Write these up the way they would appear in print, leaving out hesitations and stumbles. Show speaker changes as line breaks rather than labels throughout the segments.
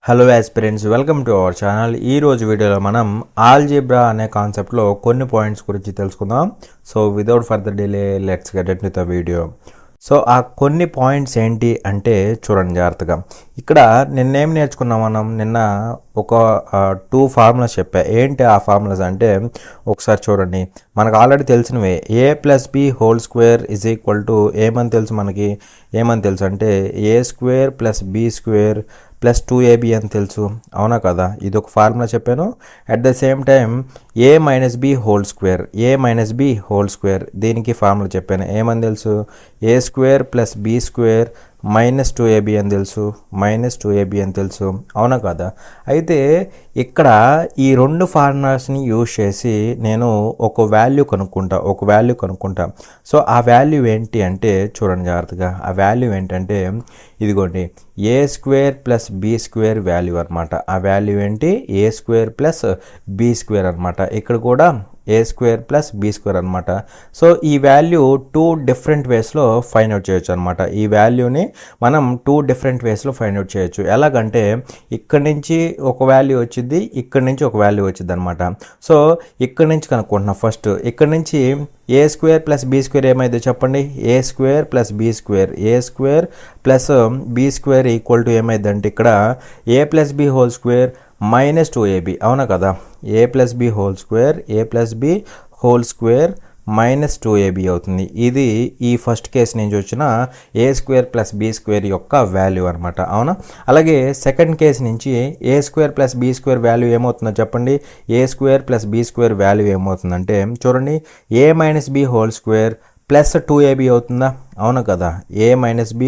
Hello aspirants, welcome to our channel. ఈ రోజు వీడియోలో మనం ఆల్జీబ్రా అనే కాన్సెప్ట్లో కొన్ని పాయింట్స్ గురించి తెలుసుకుందాం. So without further delay let's get it with the video. So ఆ కొన్ని పాయింట్స్ ఏంటి అంటే చూడండి జాగ్రత్తగా. ఇక్కడ నిన్నేం నేర్చుకున్నాం మనం? నిన్న ఒక 2 ఫార్ములాస్ చెప్పా. ఏంటి ఆ ఫార్ములాస్ అంటే ఒకసారి చూడండి. మనకు ఆల్రెడీ తెలిసినవే. a+b² ఈజ్ ఈక్వల్ టు ఏమని తెలుసు మనకి? ఏమని తెలుసు అంటే a² + b² + 2ab అని తెలుసు, అవునా కదా? ఇది ఒక ఫార్ములా చెప్పాను. At the same time a-b² దీనికి ఫార్ములా చెప్పాను. ఏమని తెలుసు? a² + b² - 2ab అని తెలుసు, -2ab అని తెలుసు, అవునా కదా? అయితే ఇక్కడ ఈ రెండు ఫార్ములాస్ని యూజ్ చేసి నేను ఒక వాల్యూ కనుక్కుంటా. సో ఆ వాల్యూ ఏంటి అంటే చూడండి జాగ్రత్తగా. ఆ వాల్యూ ఏంటంటే ఇదిగోండి, a² + b² వాల్యూ అనమాట. ఆ వాల్యూ ఏంటి? a² + b² అనమాట. ఇక్కడ కూడా a² + b² అనమాట. సో ఈ వాల్యూ 2 డిఫరెంట్ వేస్లో ఫైండ్ అవుట్ చేయొచ్చు అనమాట. ఈ వాల్యూని మనం 2 డిఫరెంట్ వేస్లో ఫైండ్ అవుట్ చేయొచ్చు. ఎలాగంటే ఇక్కడ నుంచి ఒక వాల్యూ వచ్చింది, ఇక్కడ నుంచి ఒక వాల్యూ వచ్చింది అనమాట. సో ఇక్కడ నుంచి కనుక్కుంటున్నాం. ఫస్ట్ ఇక్కడ నుంచి a² + b² ఏమైందో చెప్పండి? a² + b², a² + b² equal to ఏమైందంటే ఇక్కడ a+b² - 2ab, అవునా కదా? a+b² - 2ab అవుతుంది. ఇది ఈ ఫస్ట్ కేసు నుంచి వచ్చిన a² + b² యొక్క వాల్యూ అనమాట, అవునా? అలాగే సెకండ్ కేసు నుంచి a² + b² వాల్యూ ఏమవుతుందో చెప్పండి? a² + b² వాల్యూ ఏమవుతుందంటే చూడండి, a - b² + 2ab అవుతుందా? అవును కదా? a-b²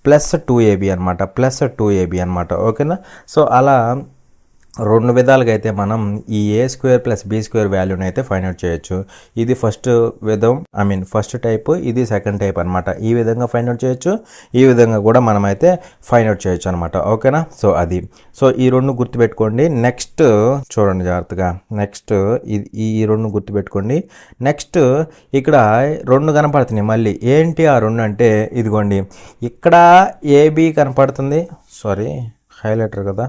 + 2ab అనమాట, +2ab, ఓకేనా? సో అలా రెండు విధాలుగా అయితే మనం ఈ a² + b² వాల్యూని అయితే ఫైండ్ అవుట్ చేయొచ్చు. ఇది ఫస్ట్ ఫస్ట్ టైప్, ఇది సెకండ్ టైప్ అనమాట. ఈ విధంగా ఫైండ్ అవుట్ చేయొచ్చు, ఈ విధంగా కూడా మనం అయితే ఫైండ్ అవుట్ చేయొచ్చు అనమాట, ఓకేనా? సో అది. సో ఈ రెండు గుర్తుపెట్టుకోండి. నెక్స్ట్ చూడండి జాగ్రత్తగా. నెక్స్ట్ ఈ రెండు గుర్తుపెట్టుకోండి. నెక్స్ట్ ఇక్కడ రెండు కనపడుతున్నాయి మళ్ళీ. ఏంటి ఆ రెండు అంటే ఇదిగోండి, ఇక్కడ AB కనపడుతుంది. సారీ, హైలైటర్ కదా.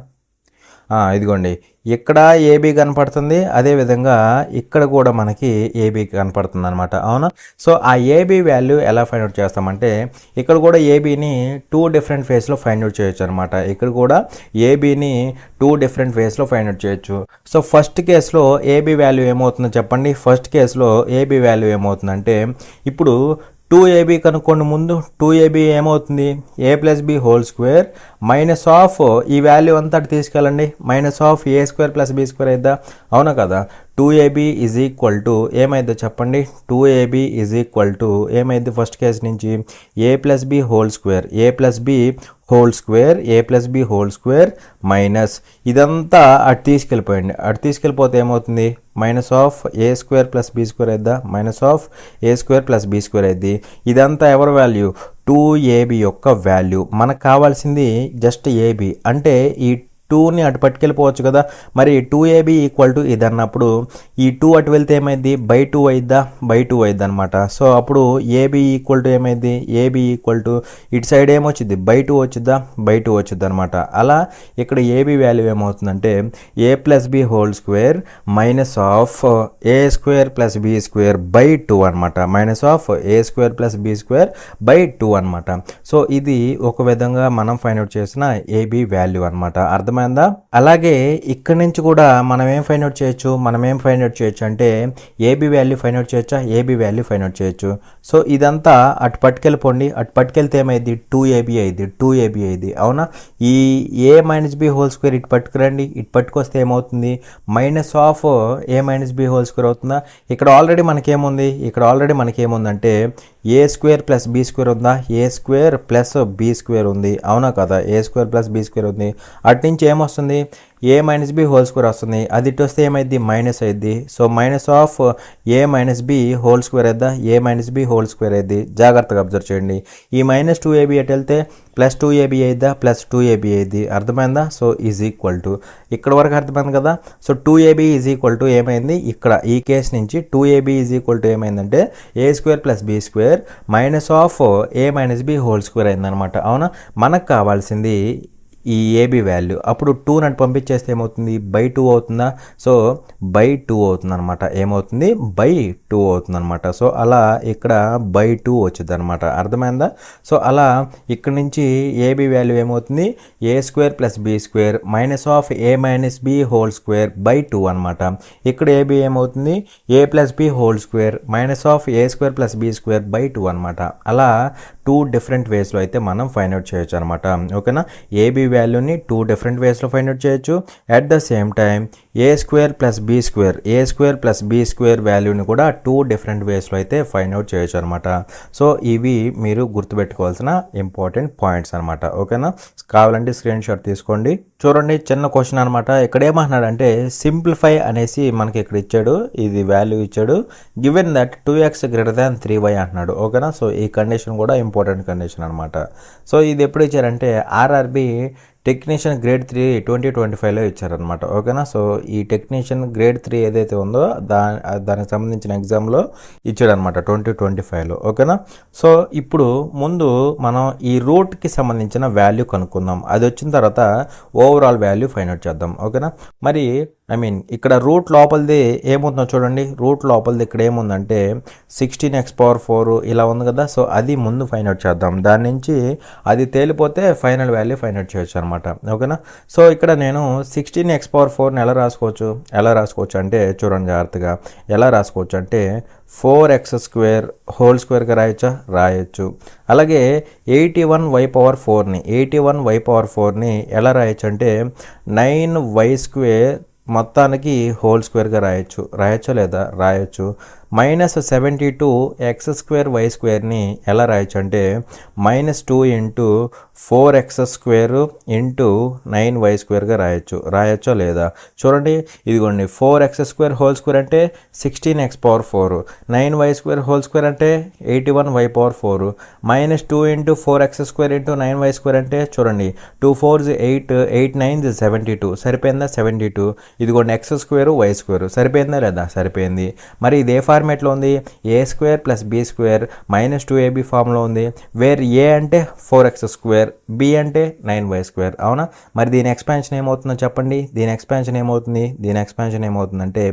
ఇదిగోండి, ఇక్కడ AB కనపడుతుంది, అదేవిధంగా ఇక్కడ కూడా మనకి AB కనపడుతుంది అనమాట, అవునా? సో ఆ AB వాల్యూ ఎలా ఫైండ్ అవుట్ చేస్తామంటే ఇక్కడ కూడా ABని 2 డిఫరెంట్ ఫేస్లో ఫైండ్ అవుట్ చేయొచ్చు అనమాట. ఇక్కడ కూడా ABని 2 డిఫరెంట్ ఫేస్లో ఫైండ్ అవుట్ చేయొచ్చు. సో ఫస్ట్ కేసులో AB వాల్యూ ఏమవుతుందో చెప్పండి? ఫస్ట్ కేసులో AB వాల్యూ ఏమవుతుందంటే ఇప్పుడు 2ab కనుక్కోండి. ముందు 2ab ఏమవుతుంది? a+b² మైనస్ ఆఫ్ ఈ వాల్యూ అంతా తీసుకెళ్ళండి, -a² + b² అయిద్దా? అవునా కదా? 2ab ఈజ్ ఈక్వల్ టు ఏమైందో చెప్పండి? 2ab ఈజ్ ఈక్వల్ టు ఏమైంది? ఫస్ట్ కేసు నుంచి a+b² మైనస్ ఇదంతా అటు తీసుకెళ్ళిపోయండి. అటు తీసుకెళ్ళిపోతే ఏమవుతుంది? -a² + b² అయిద్దా? -a² + b² అయింది. ఇదంతా ఎవరి వాల్యూ? 2ab యొక్క వాల్యూ. మనకు కావాల్సింది జస్ట్ ab, అంటే ఈ 2ని అటు పట్టుకెళ్ళిపోవచ్చు కదా. మరి 2ab ఈక్వల్ టు ఇది అన్నప్పుడు ఈ 2 అటు వెళ్తే ఏమైంది? /2 అయిద్దా? /2 అయిద్ది అనమాట. సో అప్పుడు ab ఈక్వల్ టు ఏమైంది? ab ఈక్వల్ టు ఇటు సైడ్ ఏమొచ్చింది? /2 వచ్చిద్దా? /2 వచ్చిద్ది అనమాట. అలా ఇక్కడ ab వాల్యూ ఏమవుతుందంటే a+b² minus of a² + b² /2 అనమాట, -a² + b² అనమాట. సో ఇది ఒక విధంగా మనం ఫైండ్ అవుట్ చేసిన ab వాల్యూ అనమాట. అర్థమైందా? అలాగే ఇక్కడ నుంచి కూడా మనం ఏం ఫైండ్ అవుట్ చేయొచ్చు అంటే AB వాల్యూ ఫైండ్ అవుట్ చేయొచ్చా? AB వాల్యూ ఫైండ్ అవుట్ చేయొచ్చు. సో ఇదంతా అటు పట్టుకెళ్ళిపోండి. అటు పట్టుకెళ్తే ఏమైంది? 2ab అయింది, అవునా? ఈ a-b² ఇటు పట్టుకురండి. ఇటు పట్టుకొస్తే ఏమవుతుంది? -a-b² అవుతుందా? ఇక్కడ ఆల్రెడీ మనకేముందంటే a² + b² ఉందా? a² + b² ఉంది, అవునా కదా? a² + b² ఉంది. అటు నుంచి ఏమొస్తుంది, a minus B whole square వస్తుంది. అది ఇటు వస్తే ఏమైంది, మైనస్ అయింది. So minus of a minus B whole square అయిద్దా, a minus B whole square అయింది. జాగ్రత్తగా అబ్జర్వ్ చేయండి. ఈ మైనస్ 2ab ఎటు వెళ్తే ప్లస్ 2ab అయిద్దా, ప్లస్ 2ab అయింది. అర్థమైందా? సో ఈజ్ ఈక్వల్ టు ఇక్కడ వరకు అర్థమైంది కదా. So 2ab is equal to ఏమైంది, ఇక్కడ ఈ కేసు నుంచి 2ab ఈజ్ ఈక్వల్ టు ఏమైందంటే a square plus B square minus of a minus B whole square అయిందనమాట. అవునా, మనకు కావాల్సింది ఈ ఏబి వాల్యూ. అప్పుడు 2 నటు పంపించేస్తే ఏమవుతుంది, బై 2 అవుతుందా. సో బై 2 అవుతుంది అనమాట. ఏమవుతుంది, బై 2 అవుతుంది అనమాట. సో అలా ఇక్కడ బై 2 వచ్చింది అనమాట. అర్థమైందా? సో అలా ఇక్కడ నుంచి ఏబి వాల్యూ ఏమవుతుంది, a square plus B square minus of a minus B whole square by 2 అనమాట. ఇక్కడ ఏబి ఏమవుతుంది, a plus B whole square minus of a square plus B square by 2 అనమాట. అలా 2 డిఫరెంట్ వేస్లో అయితే మనం ఫైండ్ అవుట్ చేయొచ్చు అనమాట. ఓకేనా, ఏబి వాల్యూని 2 డిఫరెంట్ వేస్లో ఫైండ్ అవుట్ చేయొచ్చు. At the same time A square plus B square, A square plus B square వాల్యూని కూడా 2 డిఫరెంట్ వేస్లో అయితే ఫైండ్ అవుట్ చేయొచ్చు అనమాట. సో ఇవి మీరు గుర్తుపెట్టుకోవాల్సిన ఇంపార్టెంట్ పాయింట్స్ అనమాట. ఓకేనా, కావాలంటే స్క్రీన్ షాట్ తీసుకోండి. చూడండి, చిన్న క్వశ్చన్ అనమాట. ఇక్కడ ఏమంటున్నాడంటే సింప్లిఫై అనేసి మనకి ఇక్కడ ఇచ్చాడు, ఇది వాల్యూ ఇచ్చాడు. Given that 2x greater than 3y అంటున్నాడు. ఓకేనా, సో ఈ కండిషన్ కూడా ఇంపార్టెంట్ కండిషన్ అనమాట. సో ఇది ఎప్పుడు ఇచ్చారంటే ఆర్ఆర్బి టెక్నీషియన్ గ్రేడ్ 3 2025లో ఇచ్చారనమాట. ఓకేనా, సో ఈ టెక్నీషియన్ గ్రేడ్ 3 ఏదైతే ఉందో దానికి సంబంధించిన ఎగ్జామ్లో ఇచ్చాడనమాట 2025లో. ఓకేనా, సో ఇప్పుడు ముందు మనం ఈ రూట్కి సంబంధించిన వాల్యూ కనుక్కుందాం. అది వచ్చిన తర్వాత ఓవరాల్ వాల్యూ ఫైండ్ అవుట్ చేద్దాం. ఓకేనా, మరి ఇక్కడ రూట్ లోపలిది ఏముందో చూడండి. రూట్ లోపలిది ఇక్కడ ఏముందంటే 16x⁴ ఇలా ఉంది కదా. సో అది ముందు ఫైండ్ అవుట్ చేద్దాం. దాని నుంచి అది తేలిపోతే ఫైనల్ వాల్యూ ఫైండ్ అవుట్ చేయొచ్చు అనమాట. ఓకేనా, సో ఇక్కడ నేను 16x⁴ ఎలా రాసుకోవచ్చు అంటే చూడండి జాగ్రత్తగా. ఎలా రాసుకోవచ్చు అంటే 4x² హోల్ స్క్వేర్గా రాయొచ్చు. అలాగే 81y⁴ని ఎలా రాయొచ్చు అంటే 9y² మొత్తానికి హోల్ స్క్వేర్గా రాయొచ్చా లేదా, రాయొచ్చు. -72x²y²ని ఎలా రాయొచ్చు అంటే -2 × 4x² × 9y² రాయొచ్చా లేదా. చూడండి, ఇదిగోండి 4x² హోల్ స్క్వేర్ అంటే 16x⁴, 9y² హోల్ స్క్వేర్ అంటే 81y⁴, -2 × 4x² × 9y² అంటే చూడండి 2 4s 8, 8 9s 72, సరిపోయిందా 72. ఇదిగోండి x² y² సరిపోయిందా లేదా, సరిపోయింది. మరి ఇదే ఫార్మేట్లో ఉంది, a² + b² -2ab ఫామ్లో ఉంది. వేర్ ఏ అంటే 4x², బి అంటే 9y². అవునా, మరి దీని ఎక్స్పాన్షన్ ఏమవుతుందో చెప్పండి. దీని ఎక్స్పాన్షన్ ఏమవుతుందంటే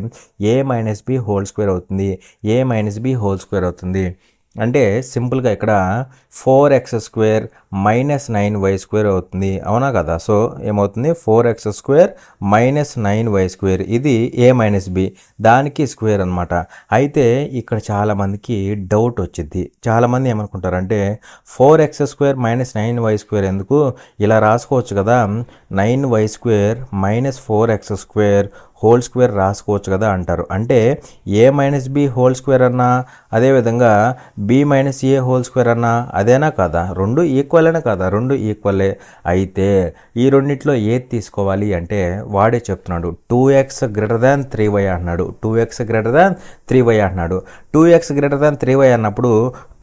a - b హోల్ స్క్వేర్ అవుతుంది. a - b హోల్ స్క్వేర్ అవుతుంది. అంటే సింపుల్గా ఇక్కడ 4x² - 9y² అవుతుంది. అవునా కదా. సో ఏమవుతుంది, 4x² - 9y². ఇది a - b, దానికి స్క్వేర్ అనమాట. అయితే ఇక్కడ చాలామందికి డౌట్ వచ్చింది. చాలామంది ఏమనుకుంటారంటే 4x² - 9y² ఎందుకు, ఇలా రాసుకోవచ్చు కదా, 9y² - 4x² హోల్ స్క్వేర్ రాసుకోవచ్చు కదా అంటారు. అంటే a - b హోల్ స్క్వేర్ అన్నా, అదేవిధంగా b - a హోల్ స్క్వేర్ అన్నా అదేనా కాదా, రెండు ఈక్వలేనా కాదా, రెండు ఈక్వలే. అయితే ఈ రెండిట్లో ఏది తీసుకోవాలి అంటే వాడే చెప్తున్నాడు 2x గ్రేటర్ దాన్ 3y అన్నాడు. 2x గ్రేటర్ దాన్ 3y అన్నాడు. 2x గ్రేటర్ దాన్ 3y అన్నప్పుడు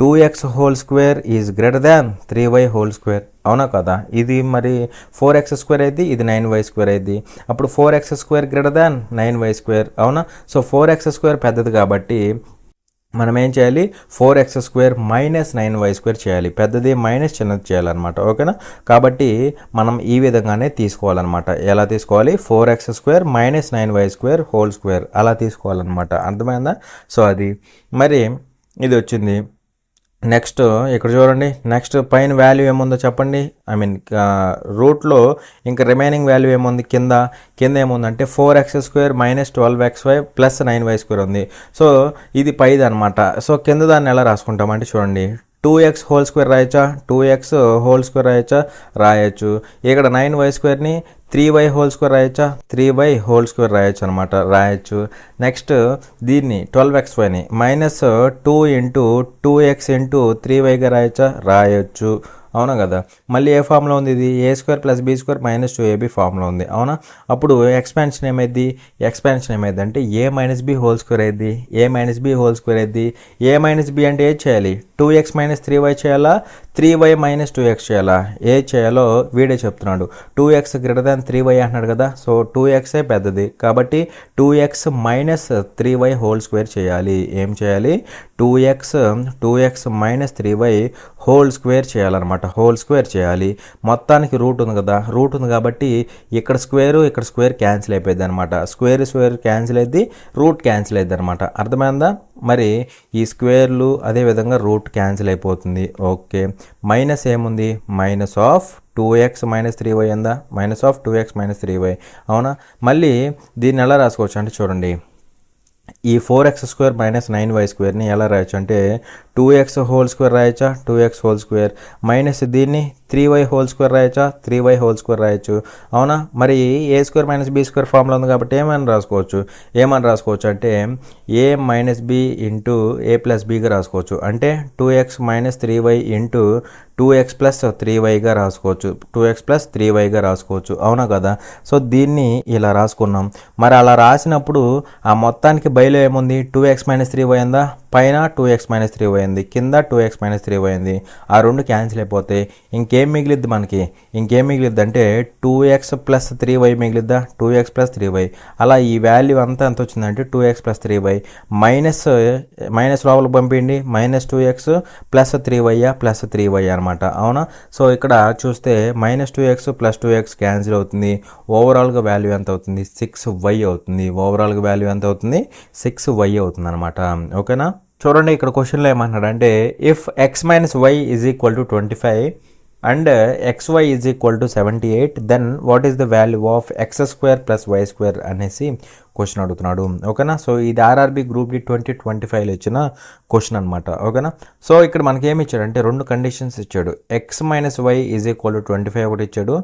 2x whole square is greater than 3y whole square. అవునా కదా. ఇది మరి 4x² అయింది, ఇది 9y² అయింది. అప్పుడు 4x² గ్రేటర్ దాన్ 9y². అవునా. సో 4x² పెద్దది కాబట్టి మనం ఏం చేయాలి, 4x² - 9y² చేయాలి. పెద్దది మైనస్ చిన్నది చేయాలన్నమాట. ఓకేనా. కాబట్టి మనం ఈ విధంగానే తీసుకోవాలన్నమాట. ఎలా తీసుకోవాలి, 4x² - 9y² హోల్ స్క్వేర్ అలా తీసుకోవాలన్నమాట. అర్థమైందా. సో అది మరి ఇది వచ్చింది. నెక్స్ట్ ఇక్కడ చూడండి, నెక్స్ట్ పైన వాల్యూ ఏముందో చెప్పండి. రూట్లో ఇంకా రిమైనింగ్ వాల్యూ ఏముంది, కింద ఏముందంటే 4x² - 12xy + 9y² ఉంది. సో ఇది పైది అనమాట. సో కింద దాన్ని ఎలా రాసుకుంటామంటే చూడండి, 2x హోల్ స్క్వేర్ రాయొచ్చా, 2x హోల్ స్క్వేర్ రాయొచ్చు. ఇక్కడ 9y²ని 3y హోల్ స్క్వేర్ రాయొచ్చా, 3y హోల్ స్క్వేర్ రాయొచ్చు. నెక్స్ట్ దీన్ని 12xyని -2 × 2x × 3yగా రాయొచ్చా, రాయొచ్చు. అవునా కదా. మళ్ళీ ఏ ఫామ్లో ఉంది, ఇది a square plus be square minus 2ab ఫామ్లో ఉంది. అవునా, అప్పుడు ఎక్స్పాన్షన్ ఏమైంది అంటే a minus B whole square అయింది, a minus B whole square అయింది. ఏ మైనస్ బి అంటే ఏది చేయాలి, 2x మైనస్ 3y చేయాలా, 3y మైనస్ 2x చేయాలా, ఏ చేయాలో వీడే చెప్తున్నాడు. 2x గ్రేటర్ దాన్ 3y అంటున్నాడు కదా, సో 2xే పెద్దది కాబట్టి 2x minus 3y whole square చేయాలి. ఏం చేయాలి, 2x minus 3y whole square చేయాలన్నమాట, హోల్ స్క్వేర్ చేయాలి. మొత్తానికి రూట్ ఉంది కదా, రూట్ ఉంది కాబట్టి ఇక్కడ స్క్వేర్ క్యాన్సిల్ అయిపోయింది అనమాట. స్క్వేర్ క్యాన్సిల్ అయింది, రూట్ క్యాన్సిల్ అయింది అనమాట. అర్థమైందా. మరి ఈ స్క్వేర్లు అదేవిధంగా రూట్ క్యాన్సిల్ అయిపోతుంది. ఓకే, మైనస్ ఏముంది, minus of 2x minus 3y ఉందా, minus of 2x minus 3y. అవునా, మళ్ళీ దీన్ని ఎలా రాసుకోవచ్చు అంటే చూడండి, ఈ 4x స్క్వేర్ మైనస్ 9y స్క్వేర్ని ఎలా రాయొచ్చు అంటే 2x హోల్ స్క్వేర్ రాయొచ్చా, 2x హోల్ స్క్వేర్ మైనస్ దీన్ని 3y హోల్ స్క్వేర్ రాయొచ్చా, 3y హోల్ స్క్వేర్ రాయొచ్చు. అవునా, మరి a square minus b square formula ఉంది కాబట్టి ఏమని రాసుకోవచ్చు అంటే a minus B into a plus బీగా రాసుకోవచ్చు. అంటే 2x minus 3y into 2x plus 3yగా రాసుకోవచ్చు, 2x ప్లస్ 3yగా రాసుకోవచ్చు. అవునా కదా. సో దీన్ని ఇలా రాసుకున్నాం. మరి అలా రాసినప్పుడు ఆ మొత్తానికి బయలు ఏముంది, 2x మైనస్ 3y ఉందా, పైన 2x మైనస్ 3y ఉంది, కింద 2x మైనస్ 3y ఉంది. ఆ రెండు క్యాన్సిల్ అయిపోతాయి. ఇంకేం మిగిలిద్ది మనకి, అంటే 2x plus 3y మిగిలిద్దా, 2x plus 3y. అలా ఈ వాల్యూ అంతా ఎంత వచ్చిందంటే 2x ప్లస్ 3y మైనస్ లోపలికి పంపిండి, మైనస్ 2x ప్లస్ 3y అనమాట. అవునా, సో ఇక్కడ చూస్తే minus 2x plus 2x cancel అవుతుంది. ఓవరాల్గా వాల్యూ ఎంత అవుతుంది, 6y అవుతుంది. ఓవరాల్గా వాల్యూ ఎంత అవుతుంది, 6y అవుతుంది అనమాట. ఓకేనా. చూడండి ఇక్కడ క్వశ్చన్లో ఏమంటున్నాడు అంటే if x minus y is equal to 25 and xy is equal to 78 then what is the value of x square plus y square అనేసి క్వశ్చన్ అడుగుతున్నాడు. ఓకేనా. సో ఇది ఆర్ఆర్బి గ్రూప్ డి 2025లో ఇచ్చిన క్వశ్చన్ అనమాట. ఓకేనా. సో ఇక్కడ మనకి ఏమి ఇచ్చాడు అంటే రెండు కండిషన్స్ ఇచ్చాడు. x minus Y is equal to 25 ఒకటి ఇచ్చాడు,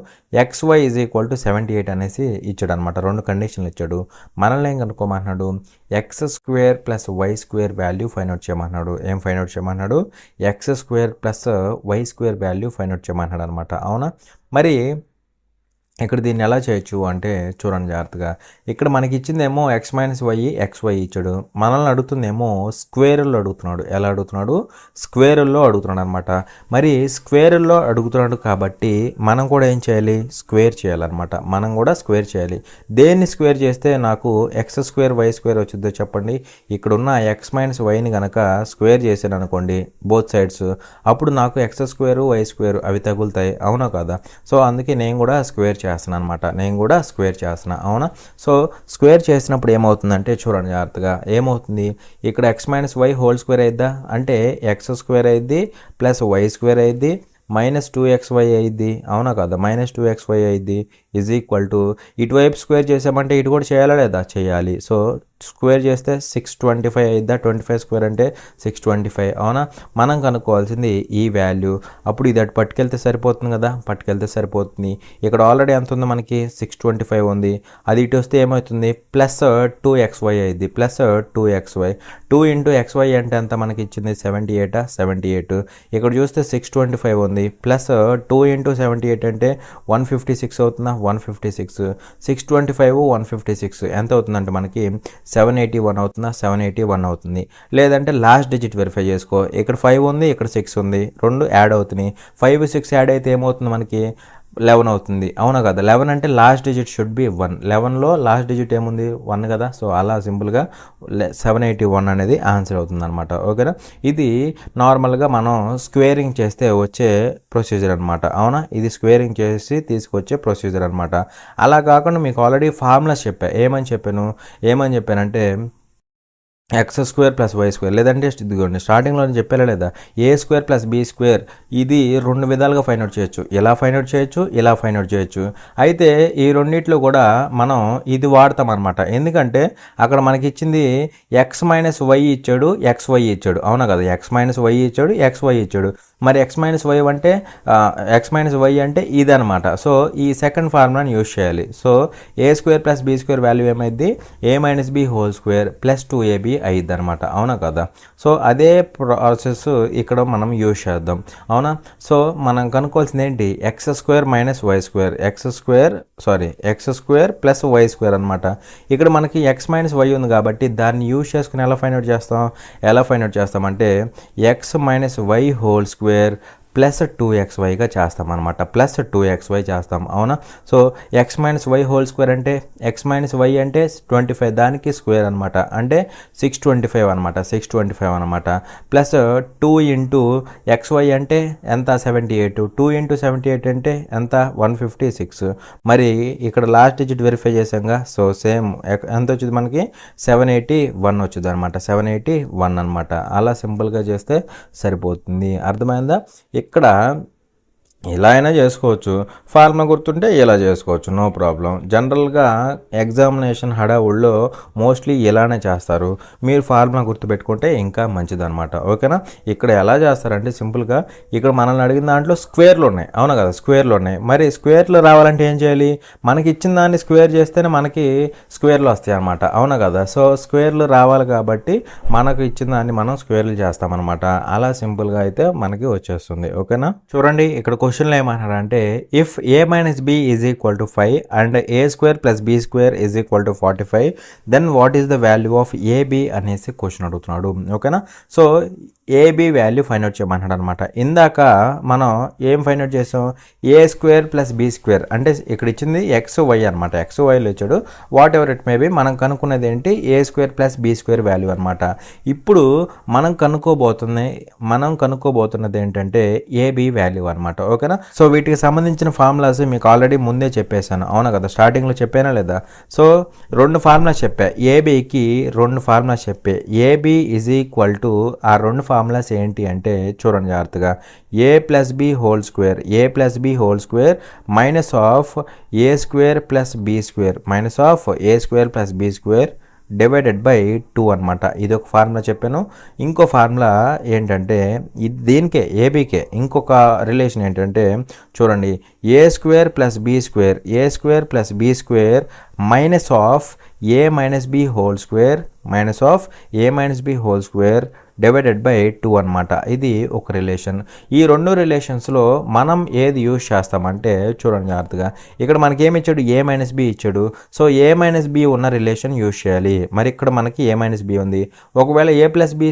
xy ఈజ్ ఈక్వల్ టు 78 అనేసి ఇచ్చాడు అనమాట. రెండు కండిషన్లు ఇచ్చాడు. మనల్ని ఏం కనుక్కోమన్నాడు, x square plus why square value find out చేయమన్నాడు. ఏం ఫైండ్ అవుట్ చేయమన్నాడు, x square plus why square value find out చేయమన్నాడు అనమాట. అవునా. మరి ఇక్కడ దీన్ని ఎలా చేయొచ్చు అంటే చూడండి జాగ్రత్తగా. ఇక్కడ మనకి ఇచ్చిందేమో ఎక్స్ మైనస్ వై ఎక్స్వై ఇచ్చాడు. మనల్ని అడుగుతుందేమో స్క్వేర్లో అడుగుతున్నాడు. ఎలా అడుగుతున్నాడు, స్క్వేర్లో అడుగుతున్నాడు అనమాట. మరి స్క్వేర్లో అడుగుతున్నాడు కాబట్టి మనం కూడా ఏం చేయాలి, స్క్వేర్ చేయాలన్నమాట. మనం కూడా స్క్వేర్ చేయాలి. దేన్ని స్క్వేర్ చేస్తే నాకు ఎక్స్ స్క్వేర్ వై స్క్వేర్ వచ్చిందో చెప్పండి. ఇక్కడున్న ఎక్స్ మైనస్ వైని కనుక స్క్వేర్ చేశాను అనుకోండి బోత్ సైడ్స్, అప్పుడు నాకు ఎక్స్ స్క్వేరు వై స్క్వేర్ అవి తగులుతాయి. అవునా కదా. సో అందుకే నేను కూడా స్క్వేర్ చేస్తున్నాను అనమాట. అవునా. సో స్క్వేర్ చేసినప్పుడు ఏమవుతుందంటే చూడండి జాగ్రత్తగా, ఏమవుతుంది ఇక్కడ x minus y whole square అయిద్దా అంటే ఎక్స్ స్క్వేర్ అయింది ప్లస్ వై స్క్వేర్ అయింది మైనస్ 2xy అయింది. అవునా కదా, మైనస్ 2xy అయింది ఈజ్ ఈక్వల్ టు ఇటువైపు స్క్వేర్ చేసామంటే ఇటు కూడా చేయాలా లేదా, చేయాలి. సో స్క్వేర్ చేస్తే 625 అయిద్దా, 25 స్క్వేర్ అంటే 625. అవునా. మనం కనుక్కోవాల్సింది ఈ వాల్యూ. అప్పుడు ఇది అటు పట్టుకెళ్తే సరిపోతుంది కదా, సరిపోతుంది. ఇక్కడ ఆల్రెడీ ఎంత ఉంది మనకి 625 ఉంది. అది ఇటు వస్తే ఏమవుతుంది ప్లస్ 2xy అయింది, ప్లస్ 2xy. 2 ఇంటూ xy అంటే ఎంత మనకి ఇచ్చింది 78. ఇక్కడ చూస్తే 625 ఉంది, ప్లస్ 2 ఇంటూ 78 అంటే 156 అవుతుందా, 156. 625 156 ఎంత అవుతుందంటే మనకి 781 అవుతుందా, 781 అవుతుంది. లేదంటే లాస్ట్ డిజిట్ వెరిఫై చేసుకో. ఇక్కడ 5 ఉంది, ఇక్కడ 6 ఉంది, రెండు యాడ్ అవుతున్నాయి. 5 6 యాడ్ అయితే ఏమవుతుంది మనకి 11 అవుతుంది. అవునా కదా. 11 అంటే లాస్ట్ డిజిట్ షుడ్ బి 1. 11లో లాస్ట్ డిజిట్ ఏముంది 1 కదా. సో అలా సింపుల్గా 781 అనేది ఆన్సర్ అవుతుంది అనమాట. ఓకేనా. ఇది నార్మల్గా మనం స్క్వేరింగ్ చేస్తే వచ్చే ప్రొసీజర్ అనమాట. అవునా, ఇది స్క్వేరింగ్ చేసి తీసుకొచ్చే ప్రొసీజర్ అనమాట. అలా కాకుండా మీకు ఆల్రెడీ ఫార్ములాస్ ఏమని చెప్పానంటే X square plus why square, లేదంటే ఇదిగోండి స్టార్టింగ్లో చెప్పారా లేదా, A square plus be square. ఇది రెండు విధాలుగా ఫైండ్ అవుట్ చేయొచ్చు. ఇలా ఫైండ్ అవుట్ చేయొచ్చు. అయితే ఈ రెండిట్లో కూడా మనం ఇది వాడతాం అనమాట. ఎందుకంటే అక్కడ మనకి ఇచ్చింది ఎక్స్ మైనస్ వై ఇచ్చాడు, XY ఇచ్చాడు. అవునా కదా, ఎక్స్ మైనస్ వై ఇచ్చాడు, XY ఇచ్చాడు. మరి ఎక్స్ మైనస్ వై అంటే ఇదనమాట. సో ఈ సెకండ్ ఫార్ములాని యూజ్ చేయాలి. So a square plus be square value ఏమైంది, a minus B whole square plus 2ab అయ్యిద్ది అనమాట, అవునా కదా. సో అదే ప్రాసెస్ ఇక్కడ మనం యూజ్ చేద్దాం, అవునా. సో మనం కనుక్కోవాల్సింది ఏంటి, X square minus Y square, X square plus why square అనమాట. ఇక్కడ మనకి ఎక్స్ మైనస్ వై ఉంది కాబట్టి దాన్ని యూజ్ చేసుకుని ఎలా ఫైండ్ అవుట్ చేస్తామంటే x minus y whole square plus 2xyగా చేస్తామన్నమాట, ప్లస్ 2xy చేస్తాం, అవునా. So x minus y whole square అంటే ఎక్స్ మైనస్ వై అంటే 25, దానికి స్క్వేర్ అనమాట, అంటే 625 అనమాట. ప్లస్ 2 ఇంటూ XY అంటే ఎంత, 78, 2 ఇంటూ 78 అంటే ఎంత, 156. మరి ఇక్కడ లాస్ట్ డిజిట్ వెరిఫై చేసాంగా, సో సేమ్ ఎంత వచ్చింది మనకి, 781 వచ్చింది అనమాట, 781 అనమాట. అలా సింపుల్గా చేస్తే సరిపోతుంది, అర్థమైందా. ఇక్కడ ఇలా అయినా చేసుకోవచ్చు, ఫార్ములా గుర్తుంటే ఇలా చేసుకోవచ్చు, నో ప్రాబ్లం. జనరల్గా ఎగ్జామినేషన్ హడావుల్లో మోస్ట్లీ ఇలానే చేస్తారు, మీరు ఫార్ములా గుర్తుపెట్టుకుంటే ఇంకా మంచిదన్నమాట, ఓకేనా. ఇక్కడ ఎలా చేస్తారంటే సింపుల్గా ఇక్కడ మనల్ని అడిగిన దాంట్లో స్క్వేర్లు ఉన్నాయి, అవునా కదా, స్క్వేర్లు ఉన్నాయి. మరి స్క్వేర్లు రావాలంటే ఏం చేయాలి, మనకి ఇచ్చిన దాన్ని స్క్వేర్ చేస్తేనే మనకి స్క్వేర్లు వస్తాయి అనమాట, అవునా కదా. సో స్క్వేర్లు రావాలి కాబట్టి మనకు ఇచ్చిన దాన్ని మనం స్క్వేర్లు చేస్తామన్నమాట, అలా సింపుల్గా అయితే మనకి వచ్చేస్తుంది, ఓకేనా. చూడండి ఇక్కడ క్వశ్చన్లో ఏమంటారంటే if A minus B is equal to 5 and A square plus B square is equal to 45 then what is the value of AB అనేసి క్వశ్చన్ అడుగుతున్నాడు, ఓకేనా. So AB value find out చేయమన్నాడు అనమాట. ఇందాక మనం ఏం ఫైండ్ అవుట్ చేసాం, A square plus B square అంటే ఇక్కడ ఇచ్చింది ఎక్స్ వై అనమాట, ఎక్స్ వైలో ఇచ్చాడు, వాట్ ఎవర్ ఇట్ మేబీ. మనం కనుక్కునేది ఏంటి, A square plus B square value అనమాట. ఇప్పుడు మనం కనుక్కోబోతున్నది ఏంటంటే ఏబి వాల్యూ అనమాట, ఓకేనా. సో వీటికి సంబంధించిన ఫార్ములాస్ మీకు ఆల్రెడీ ముందే చెప్పేశాను, అవునా కదా, స్టార్టింగ్లో చెప్పానా లేదా. సో 2 ఫార్ములాస్ చెప్పా, ఏబికి 2 ఫార్ములాస్ చెప్పే, ఏబి ఈజ్ ఈక్వల్ టు ఆ 2 ఫార్ములాస్ ఏంటి అంటే చూడండి జాగ్రత్తగా, a plus B whole square minus of a square plus B square divided by 2 అనమాట. ఇది ఒక ఫార్ములా చెప్పాను. ఇంకో ఫార్ములా ఏంటంటే దీనికే ఏబీకే ఇంకొక రిలేషన్ ఏంటంటే చూడండి, a square plus B square minus of a minus B whole square divided by 2 అనమాట. ఇది ఒక రిలేషన్. ఈ 2 రిలేషన్స్లో మనం ఏది యూజ్ చేస్తామంటే చూడండి జాగ్రత్తగా, ఇక్కడ మనకి ఏమి ఇచ్చాడు, ఏ మైనస్ బి ఇచ్చాడు. సో ఏ మైనస్ బి ఉన్న రిలేషన్ యూజ్ చేయాలి. మరి ఇక్కడ మనకి ఏ మైనస్ బి ఉంది, ఒకవేళ ఏ ప్లస్ బి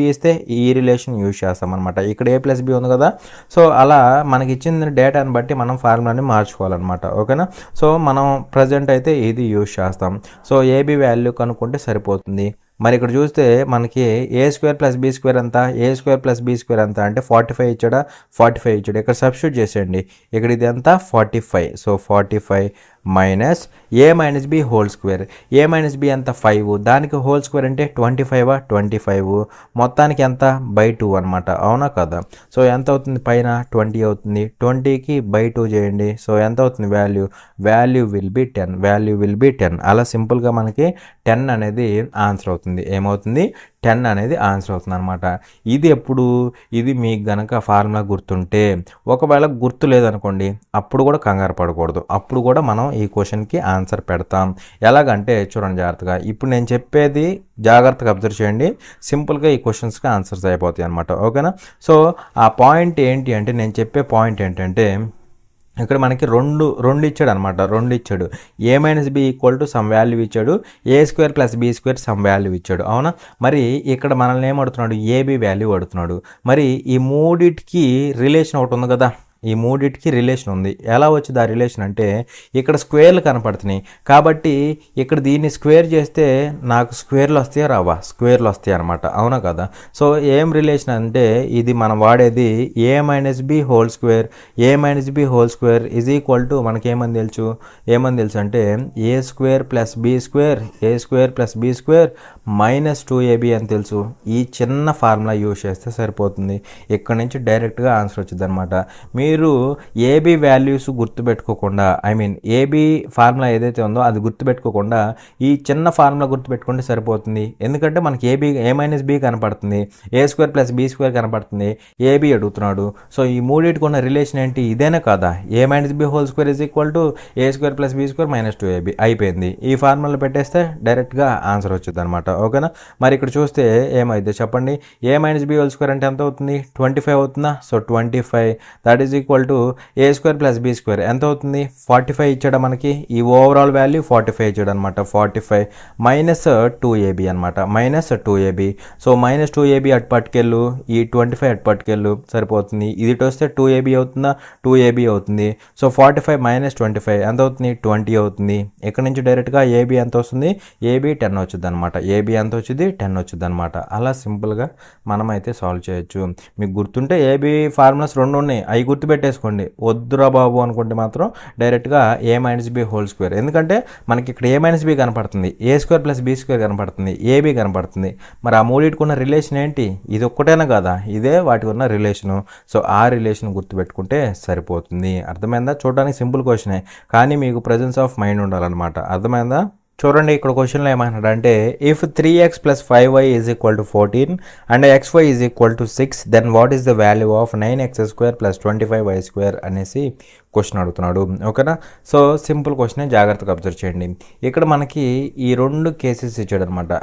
ఇస్తే ఈ రిలేషన్ యూజ్ చేస్తాం అనమాట. ఇక్కడ ఏ ప్లస్ బి ఉంది కదా, సో అలా మనకి ఇచ్చిన డేటాని బట్టి మనం ఫార్ములాని మార్చుకోవాలన్నమాట, ఓకేనా. సో మనం ప్రజెంట్ అయితే ఇది యూజ్ చేస్తాం. సో ఏబి వాల్యూ కనుక్కుంటే సరిపోతుంది. మరి ఇక్కడ చూస్తే మనకి ఏ స్క్వేర్ ప్లస్ బి స్క్వేర్ అంతా, అంటే 45 ఇచ్చాడా, 45 ఇచ్చాడు. ఇక్కడ సబ్స్టిట్యూట్ చేసేయండి, ఇక్కడ ఇది అంతా 45. So 45 minus A minus B whole square, a minus B ఎంత 5, దానికి హోల్ స్క్వేర్ అంటే 25 మొత్తానికి ఎంత బై 2 అనమాట, అవునా కదా. సో ఎంత అవుతుంది, పైన 20 అవుతుంది, 20కి బై 2 చేయండి. సో ఎంత అవుతుంది వాల్యూ విల్ బి 10. అలా సింపుల్గా మనకి 10 అనేది ఆన్సర్ అవుతుంది. ఏమవుతుంది, 10 అనేది ఆన్సర్ అవుతుంది అనమాట. ఇది మీకు గనక ఫార్ములా గుర్తుంటే, ఒకవేళ గుర్తు లేదనుకోండి అప్పుడు కూడా కంగారు పడకూడదు, అప్పుడు కూడా మనం ఈ క్వశ్చన్కి ఆన్సర్ పెడతాం. ఎలాగంటే చూడండి జాగ్రత్తగా, ఇప్పుడు నేను చెప్పేది జాగ్రత్తగా అబ్జర్వ్ చేయండి, సింపుల్గా ఈ క్వశ్చన్స్కి ఆన్సర్స్ అయిపోతాయి అనమాట, ఓకేనా. సో ఆ పాయింట్ ఏంటి అంటే, నేను చెప్పే పాయింట్ ఏంటంటే ఇక్కడ మనకి రెండు ఇచ్చాడు అనమాట, ఇచ్చాడు. A minus B equal to some value ఇచ్చాడు, a square plus B square some value ఇచ్చాడు, అవునా. మరి ఇక్కడ మనల్ని ఏమడుతున్నాడు, ఏబి వాల్యూ అడుగుతున్నాడు. మరి ఈ మూడిటికి రిలేషన్ ఒకటి ఉంది కదా, ఈ మూడిటికి రిలేషన్ ఉంది. ఎలా వచ్చింది ఆ రిలేషన్ అంటే, ఇక్కడ స్క్వేర్లు కనపడుతున్నాయి కాబట్టి ఇక్కడ దీన్ని స్క్వేర్ చేస్తే నాకు స్క్వేర్లు వస్తాయా రావా, స్క్వేర్లు వస్తాయి అనమాట, అవునా కదా. సో ఏం రిలేషన్ అంటే ఇది మనం వాడేది a minus B whole square is equal to మనకి ఏమని తెలుసు అంటే a square plus B square minus 2ab అని తెలుసు. ఈ చిన్న ఫార్ములా యూజ్ చేస్తే సరిపోతుంది. ఇక్కడ నుంచి డైరెక్ట్గా ఆన్సర్ వచ్చింది అనమాట. మీరు మీరు ఏబీ వాల్యూస్ గుర్తుపెట్టుకోకుండా ఏబీ ఫార్ములా ఏదైతే ఉందో అది గుర్తుపెట్టుకోకుండా ఈ చిన్న ఫార్ములా గుర్తుపెట్టుకుంటే సరిపోతుంది. ఎందుకంటే మనకి ఏ మైనస్ బి కనపడుతుంది, a square plus B square కనపడుతుంది, ఏబీ అడుగుతున్నాడు. సో ఈ మూడింటికి ఉన్న రిలేషన్ ఏంటి, ఇదేనే కదా, a minus B whole square is equal to A square plus B square minus 2ab అయిపోయింది. ఈ ఫార్ములా పెట్టేస్తే డైరెక్ట్గా ఆన్సర్ వచ్చింది అనమాట. ఓకేనా. మరి ఇక్కడ చూస్తే ఏమైంది చెప్పండి, A minus B whole square అంటే ఎంత అవుతుంది, 25 అవుతుందా. So 25 that is equal to A square plus B square ఎంత అవుతుంది, 45 ఇచ్చాడు మనకి. ఈ ఓవరాల్ వాల్యూ 45 ఇచ్చాడు అనమాట. 45 మైనస్ 2ab అనమాట, minus 2ab. So minus 2ab అటు పట్టుకెళ్ళు, ఈ 25 అటు పట్టుకెళ్ళు సరిపోతుంది. ఇది వస్తే 2ab అవుతుందా, 2ab అవుతుంది. సో 45 మైనస్ 25 ఎంత అవుతుంది, 20 అవుతుంది. ఇక్కడ నుంచి డైరెక్ట్గా ఏబీ ఎంత వస్తుంది, ఏబీ 10 వచ్చింది అనమాట. ఏబీ ఎంత వచ్చింది, 10 వచ్చింది అనమాట. అలా సింపుల్గా మనం అయితే సాల్వ్ చేయొచ్చు. మీకు గుర్తుంటే ఏబీ ఫార్ములాస్ 2 ఉన్నాయి, అవి గుర్తుపెట్టేసుకోండి. వద్దురా బాబు అనుకుంటే మాత్రం డైరెక్ట్గా ఏ మైనస్ బి హోల్ స్క్వేర్, ఎందుకంటే మనకి ఇక్కడ ఏ మైనస్ బి కనపడుతుంది, a square plus B square కనపడుతుంది, ఏబీ కనపడుతుంది. మరి ఆ మూడింటికి ఉన్న రిలేషన్ ఏంటి, ఇది ఒక్కటేనా కదా, ఇదే వాటికి ఉన్న రిలేషను. సో ఆ రిలేషన్ గుర్తుపెట్టుకుంటే సరిపోతుంది. అర్థమైందా. చూడడానికి సింపుల్ క్వశ్చనే, కానీ మీకు ప్రెజెన్స్ ఆఫ్ మైండ్ ఉండాలన్నమాట. అర్థమైందా. చూడండి ఇక్కడ క్వశ్చన్లో ఏమంటాడు అంటే, if 3x plus 5y is equal to 14 and xy is equal to 6 then what is the value of 9x² plus 25y² అనేసి క్వశ్చన్ అడుగుతున్నాడు. ఓకేనా. సో సింపుల్ క్వశ్చనే, జాగ్రత్తగా అబ్జర్వ్ చేయండి. ఇక్కడ మనకి ఈ 2 కేసెస్ ఇచ్చాడు అనమాట.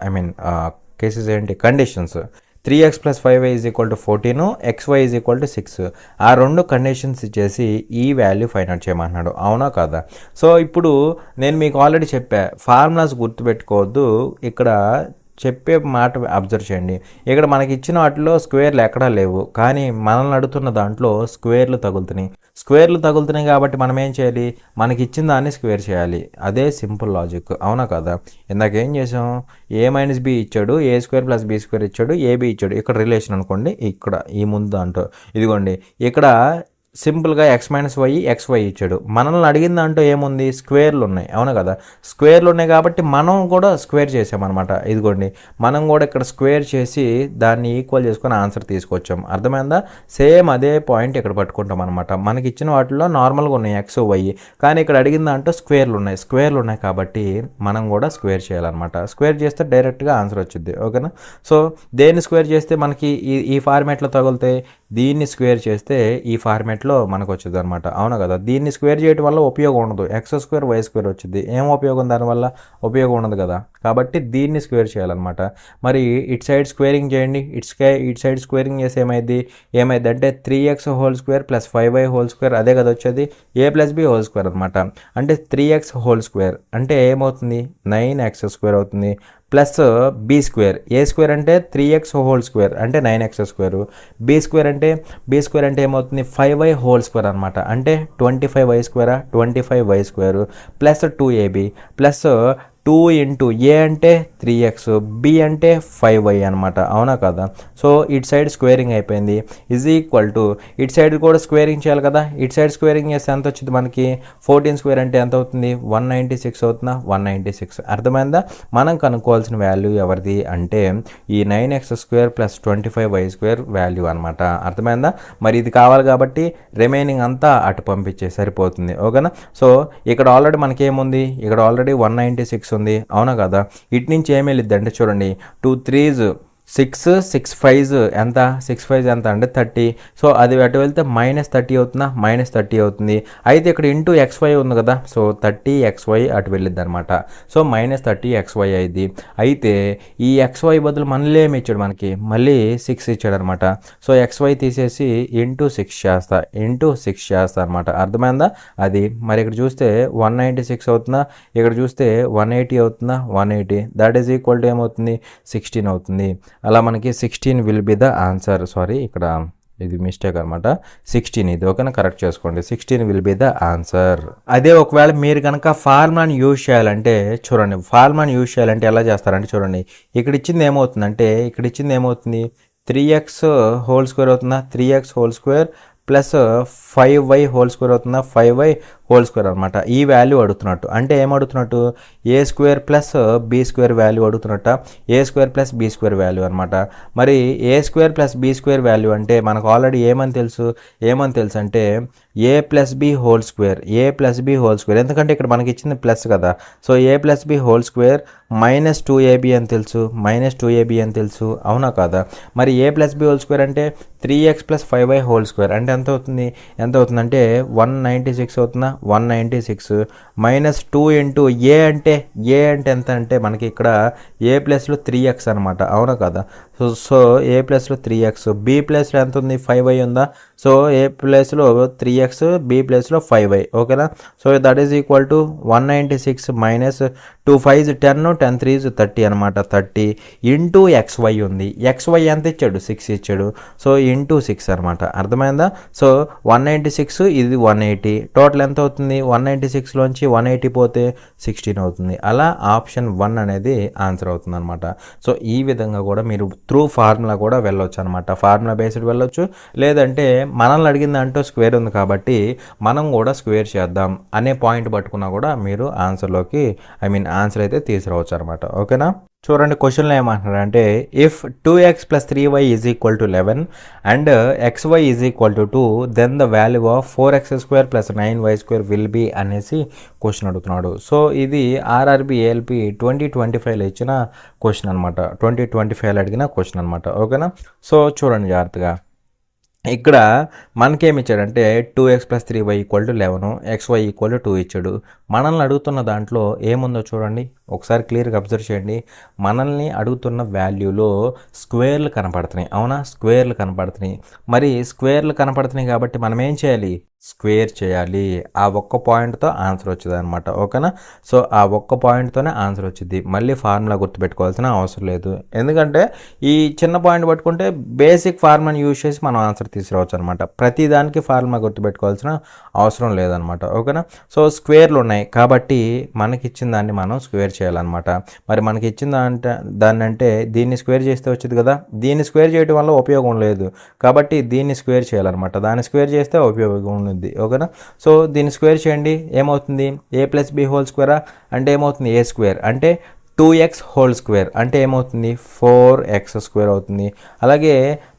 కేసెస్ ఏంటి, conditions. 3x plus 5y is equal to 14, xy is equal to 6. ఆ 2 కండిషన్స్ ఇచ్చేసి ఈ వాల్యూ ఫైండ్ అవుట్ చేయమన్నాడు. అవునా కాదా. సో ఇప్పుడు నేను మీకు ఆల్రెడీ చెప్పా, ఫార్ములాస్ గుర్తుపెట్టుకోవద్దు, ఇక్కడ చెప్పే మాట అబ్జర్వ్ చేయండి. ఇక్కడ మనకి ఇచ్చిన వాటిలో స్క్వేర్లు ఎక్కడా లేవు, కానీ మనల్ని అడుగుతున్న దాంట్లో స్క్వేర్లు తగులుతున్నాయి కాబట్టి మనం ఏం చేయాలి, మనకి ఇచ్చిన దాన్ని స్క్వేర్ చేయాలి. అదే సింపుల్ లాజిక్. అవునా కదా. ఇందాక ఏం చేసాం, ఏ మైనస్ బి ఇచ్చాడు, a square plus B square ఇచ్చాడు, ఏబి ఇచ్చాడు. ఇక్కడ రిలేషన్ అనుకోండి, ఇక్కడ ఈ ముందు దాంట్లో ఇదిగోండి, ఇక్కడ సింపుల్గా ఎక్స్ మైనస్ వై ఎక్స్వై ఇచ్చాడు. మనల్ని అడిగిన దాంట్లో ఏముంది, స్క్వేర్లు ఉన్నాయి. అవునా కదా. స్క్వేర్లు ఉన్నాయి కాబట్టి మనం కూడా స్క్వేర్ చేసామన్నమాట. ఇదిగోండి, మనం కూడా ఇక్కడ స్క్వేర్ చేసి దాన్ని ఈక్వల్ చేసుకొని ఆన్సర్ తీసుకొచ్చాం. అర్థమైందా. సేమ్ అదే పాయింట్ ఇక్కడ పట్టుకుంటాం అనమాట. మనకి ఇచ్చిన వాటిలో నార్మల్గా ఉన్నాయి ఎక్స్ వై, కానీ ఇక్కడ అడిగిన దాంట్లో స్క్వేర్లు ఉన్నాయి కాబట్టి మనం కూడా స్క్వేర్ చేయాలన్నమాట. స్క్వేర్ చేస్తే డైరెక్ట్గా ఆన్సర్ వచ్చింది. ఓకేనా. సో దేన్ని స్క్వేర్ చేస్తే మనకి ఈ ఫార్మేట్లో తగులుతాయి, దీన్ని స్క్వేర్ చేస్తే ఈ ఫార్మేట్లో మనకు వచ్చింది అనమాట. అవునా కదా. దీన్ని స్క్వేర్ చేయడం వల్ల ఉపయోగం ఉండదు, x² y² వచ్చింది. ఏం ఉపయోగం దానివల్ల, ఉపయోగం ఉండదు కదా. కాబట్టి దీన్ని స్క్వేర్ చేయాలన్నమాట. మరి ఇటు సైడ్ స్క్వేరింగ్ చేయండి, ఇటు సైడ్ స్క్వేరింగ్ చేసి ఏమైంది అంటే 3x² ప్లస్ 5y² అదే కదా వచ్చేది, a plus b whole square అనమాట. అంటే 3x² అంటే ఏమవుతుంది, 9x² అవుతుంది, plus be square. A square అంటే 3x² అంటే 9x², బీ స్క్వేర్ అంటే ఏమవుతుంది, 5y² అనమాట. అంటే 25y², 25y² plus 2ab plus 2 into a అంటే 3x, బి అంటే 5y అనమాట. అవునా కదా. సో ఇటు సైడ్ స్క్వేరింగ్ అయిపోయింది, ఈజ్ ఈక్వల్ టు ఇటు సైడ్ కూడా స్క్వేరింగ్ చేయాలి కదా. ఇటు సైడ్ స్క్వేరింగ్ చేస్తే ఎంత వచ్చింది మనకి, 14² అంటే ఎంత అవుతుంది, 196 అవుతుందా, 196. అర్థమైందా. మనం కనుక్కోవాల్సిన వాల్యూ ఎవరిది అంటే ఈ 9x² ప్లస్ 25y² వాల్యూ అనమాట. అర్థమైందా. మరి ఇది కావాలి కాబట్టి రిమైనింగ్ అంతా అటు పంపించే సరిపోతుంది. ఓకేనా. సో ఇక్కడ ఆల్రెడీ మనకేముంది, ఇక్కడ ఆల్రెడీ 196 ఉంది. అవునా కదా. ఇటు నుంచి ఏమి వెళ్ళిద్ది అంటే చూడండి, 2 3s 6, 6 5s ఎంత, 6 5s ఎంత అంటే 30. సో అది అటు వెళ్తే -30 అవుతుందా, -30 అవుతుంది. అయితే ఇక్కడ ఇంటూ xy ఉంది కదా, సో 30xy అటు వెళ్ళిద్ది అనమాట. సో -30xy అయింది. అయితే ఈ xy బదులు మళ్ళీ ఏమి ఇచ్చాడు మనకి, మళ్ళీ 6 ఇచ్చాడు అనమాట. సో xy తీసేసి ఇంటూ 6 చేస్తా అనమాట. అర్థమైందా. అది మరి ఇక్కడ చూస్తే 196 అవుతుందా, ఇక్కడ చూస్తే 180 అవుతుందా, 180 దట్ ఈజ్ ఈక్వల్ టు ఏమవుతుంది, 16 అవుతుంది. అలా మనకి 16 will be the answer. Sorry ఇక్కడ ఇది మిస్టేక్ అనమాట, 16 ఇది. ఓకేనా, కరెక్ట్ చేసుకోండి. 16 విల్ బి ద ఆన్సర్. అదే ఒకవేళ మీరు కనుక ఫార్ములాని యూజ్ చేయాలంటే చూడండి, ఫార్ములాని యూజ్ చేయాలంటే ఎలా చేస్తారంటే చూడండి, ఇక్కడ ఇచ్చింది ఏమవుతుంది 3x² అవుతుందా, 3x² plus 5y whole square అవుతుందా, 5y హోల్ స్క్వేర్ అనమాట. ఈ వాల్యూ అడుగుతున్నట్టు అంటే ఏమడుగుతున్నట్టు, a square plus be square value అడుగుతున్నట్ట, a square plus be square value అనమాట. మరి a square plus be square value అంటే మనకు ఆల్రెడీ ఏమని తెలుసు అంటే a plus B whole square, a plus B whole square, ఎందుకంటే ఇక్కడ మనకి ఇచ్చింది ప్లస్ కదా. So a plus B whole square minus 2ab అని తెలుసు, మైనస్ 2ab అని తెలుసు, అవునా కాదా. మరి ఏ ప్లస్ బి హోల్ స్క్వేర్ అంటే 3x plus 5y whole square అంటే ఎంత అవుతుందంటే 196 అవుతుందా, 196 మైనస్ 2 ఇంటూ ఏ అంటే ఎంత అంటే మనకి ఇక్కడ ఏ ప్లస్లో 3x అనమాట, అవునా కదా. సో ఏ ప్లస్లో 3x, బి ప్లస్లో ఎంత ఉంది, 5y ఉందా. సో ఏ ప్లస్లో 3x, బి ప్లస్లో 5y, ఓకేనా. So that is equal to 196 minus 2 5 10, 10 3 30 అనమాట. 30 ఇంటూ xy ఉంది, xy ఎంత ఇచ్చాడు, 6 ఇచ్చాడు. సో ఇంటూ 6 అనమాట, అర్థమైందా. సో 196, ఇది 180, టోటల్ ఎంత అవుతుంది, 196లోంచి 180 పోతే 16 అవుతుంది. అలా ఆప్షన్ 1 అనేది ఆన్సర్ అవుతుంది అనమాట. సో ఈ విధంగా కూడా మీరు త్రూ ఫార్ములా కూడా వెళ్ళొచ్చు అనమాట, ఫార్ములా బేస్డ్ వెళ్ళొచ్చు. లేదంటే మనల్ని అడిగిన దాంట్లో స్క్వేర్ ఉంది కాబట్టి మనం కూడా స్క్వేర్ చేద్దాం అనే పాయింట్ పట్టుకున్నా కూడా మీరు ఆన్సర్లోకి ఆన్సర్ అయితే తీసుకురావచ్చు అనమాట, ఓకేనా. చూడండి క్వశ్చన్లో ఏమంటున్నారంటే if 2x plus 3y is equal to 11 and xy is equal to 2 then the value of 4x² plus 9y² will be అనేసి క్వశ్చన్ అడుగుతున్నాడు. సో ఇది ఆర్ఆర్బి ఏఎల్పి 2025లో ఇచ్చిన క్వశ్చన్ అనమాట, 2025లో అడిగిన క్వశ్చన్ అనమాట, ఓకేనా. సో చూడండి జాగ్రత్తగా, ఇక్కడ మనకేమి ఇచ్చాడంటే 2x plus 3y equal to 11, xy equal to 2 ఇచ్చాడు. మనల్ని అడుగుతున్న దాంట్లో ఏముందో చూడండి, ఒకసారి క్లియర్గా అబ్జర్వ్ చేయండి. మనల్ని అడుగుతున్న వాల్యూలో స్క్వేర్లు కనపడుతున్నాయి, అవునా, స్క్వేర్లు కనపడుతున్నాయి. మరి స్క్వేర్లు కనపడుతున్నాయి కాబట్టి మనం ఏం చేయాలి, స్క్వేర్ చేయాలి. ఆ ఒక్క పాయింట్తో ఆన్సర్ వచ్చింది అనమాట, ఓకేనా. సో ఆ ఒక్క పాయింట్తోనే ఆన్సర్ వచ్చింది, మళ్ళీ ఫార్ములా గుర్తుపెట్టుకోవాల్సిన అవసరం లేదు. ఎందుకంటే ఈ చిన్న పాయింట్ పట్టుకుంటే బేసిక్ ఫార్ములాని యూజ్ చేసి మనం ఆన్సర్ తీసుకురావచ్చు అనమాట, ప్రతి దానికి ఫార్ములా గుర్తుపెట్టుకోవాల్సిన అవసరం లేదనమాట, ఓకేనా. సో స్క్వేర్లు ఉన్నాయి కాబట్టి మనకి ఇచ్చిన దాన్ని మనం స్క్వేర్ చేయాలన్నమాట. మరి మనకి ఇచ్చిన దాన్ని అంటే దీన్ని స్క్వేర్ చేస్తే వచ్చింది కదా, దీన్ని స్క్వేర్ చేయడం వల్ల ఉపయోగం లేదు కాబట్టి దీన్ని స్క్వేర్ చేయాలన్నమాట, దాన్ని స్క్వేర్ చేస్తే ఉపయోగం ఉంది, ఓకేనా. సో దీన్ని స్క్వేర్ చేయండి, ఏమవుతుంది, ఏ ప్లస్ బి హోల్ స్క్వేరా అంటే ఏమవుతుంది, ఏ స్క్వేర్ అంటే 2x హోల్ స్క్వేర్ అంటే ఏమవుతుంది, 4x² అవుతుంది. అలాగే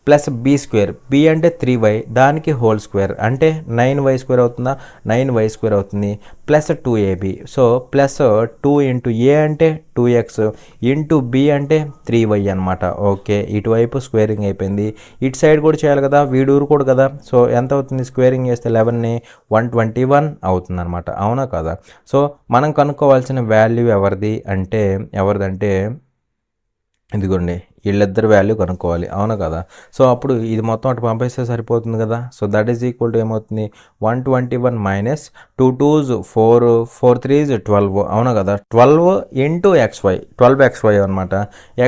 ప్లస్ బీ స్క్వేర్, బి అంటే 3y, దానికి హోల్ స్క్వేర్ అంటే 9y² అవుతుందా, 9y² అవుతుంది. Plus 2ab, so plus 2 into a అంటే 2x ఇంటూ బి అంటే 3y అనమాట, ఓకే. ఇటువైపు స్క్వేరింగ్ అయిపోయింది, ఇటు సైడ్ కూడా చేయాలి కదా, వీడూరు కూడా కదా. సో ఎంత అవుతుంది, స్క్వేరింగ్ చేస్తే 11ని 121 అవుతుంది అనమాట, అవునా కదా. సో మనం కనుక్కోవాల్సిన వాల్యూ ఎవరిదంటే ఇదిగోండి, వీళ్ళిద్దరు వాల్యూ కనుక్కోవాలి, అవును కదా. సో అప్పుడు ఇది మొత్తం అటు పంపిస్తే సరిపోతుంది కదా. So that is equal to ఏమవుతుంది, 121 మైనస్ 2 2s 4, 4 3s 12, అవును కదా. 12 ఇంటూ xy, 12xy అనమాట.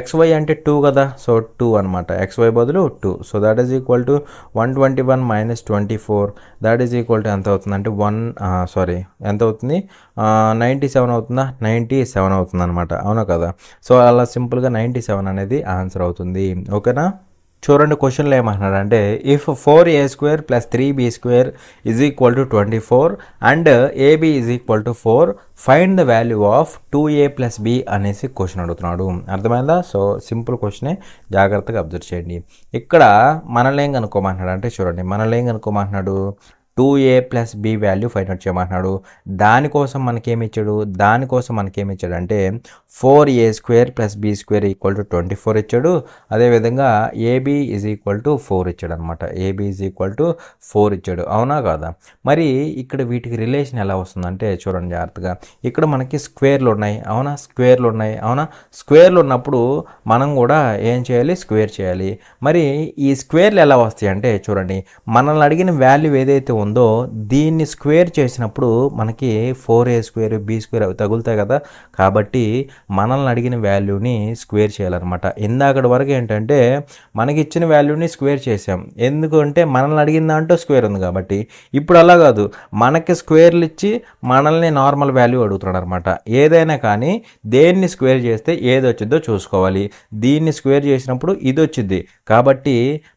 xy అంటే 2 కదా, సో 2 అనమాట, xy బదులు 2. So that is equal to 121 minus 24, that is equal to ఎంత అవుతుంది అంటే ఎంత అవుతుంది, 97 అవుతుందా, 97 అవుతుంది అనమాట, అవును కదా. సో అలా సింపుల్గా 97 అనేది ఆన్సర్ అవుతుంది, ఓకేనా. చూడండి క్వశ్చన్లో ఏమంటున్నాడంటే if 4a² plus 3b² is equal to 24 and AB is equal to 4 find the value of 2a plus b అనేసి క్వశ్చన్ అడుగుతున్నాడు, అర్థమైందా. సో సింపుల్ క్వశ్చనే, జాగ్రత్తగా అబ్జర్వ్ చేయండి. ఇక్కడ మనల్ని ఏం కనుక్కోమంటున్నాడు అంటే చూడండి, మనల్ని ఏం కనుక్కోమంటున్నాడు, 2a plus b value find out చేయమంటున్నాడు. దానికోసం మనకేమి ఇచ్చాడు అంటే 4a² plus b² equal to 24 ఇచ్చాడు. అదేవిధంగా ab ఈజ్ ఈక్వల్ టు 4 ఇచ్చాడు అనమాట, ab ఈజ్ ఈక్వల్ టు 4 ఇచ్చాడు, అవునా కాదా. మరి ఇక్కడ వీటికి రిలేషన్ ఎలా వస్తుందంటే చూడండి జాగ్రత్తగా, ఇక్కడ మనకి స్క్వేర్లు ఉన్నాయి, అవునా. స్క్వేర్లు ఉన్నప్పుడు మనం కూడా ఏం చేయాలి, స్క్వేర్ చేయాలి. మరి ఈ స్క్వేర్లు ఎలా వస్తాయి అంటే చూడండి, మనల్ని అడిగిన వాల్యూ ఏదైతే ఉందో దీన్ని స్క్వేర్ చేసినప్పుడు మనకి 4a² b² అవి తగులుతాయి కదా. కాబట్టి మనల్ని అడిగిన వాల్యూని స్క్వేర్ చేయాలన్నమాట. ఇందాకటి వరకు ఏంటంటే మనకి ఇచ్చిన వాల్యూని స్క్వేర్ చేసాం, ఎందుకంటే మనల్ని అడిగిన దాంట్లో స్క్వేర్ ఉంది కాబట్టి. ఇప్పుడు అలా కాదు, మనకి స్క్వేర్లు ఇచ్చి మనల్ని నార్మల్ వాల్యూ అడుగుతున్నాడు అనమాట. ఏదైనా కానీ దేన్ని స్క్వేర్ చేస్తే ఏది వచ్చిందో చూసుకోవాలి. దీన్ని స్క్వేర్ చేసినప్పుడు ఇది వచ్చింది కాబట్టి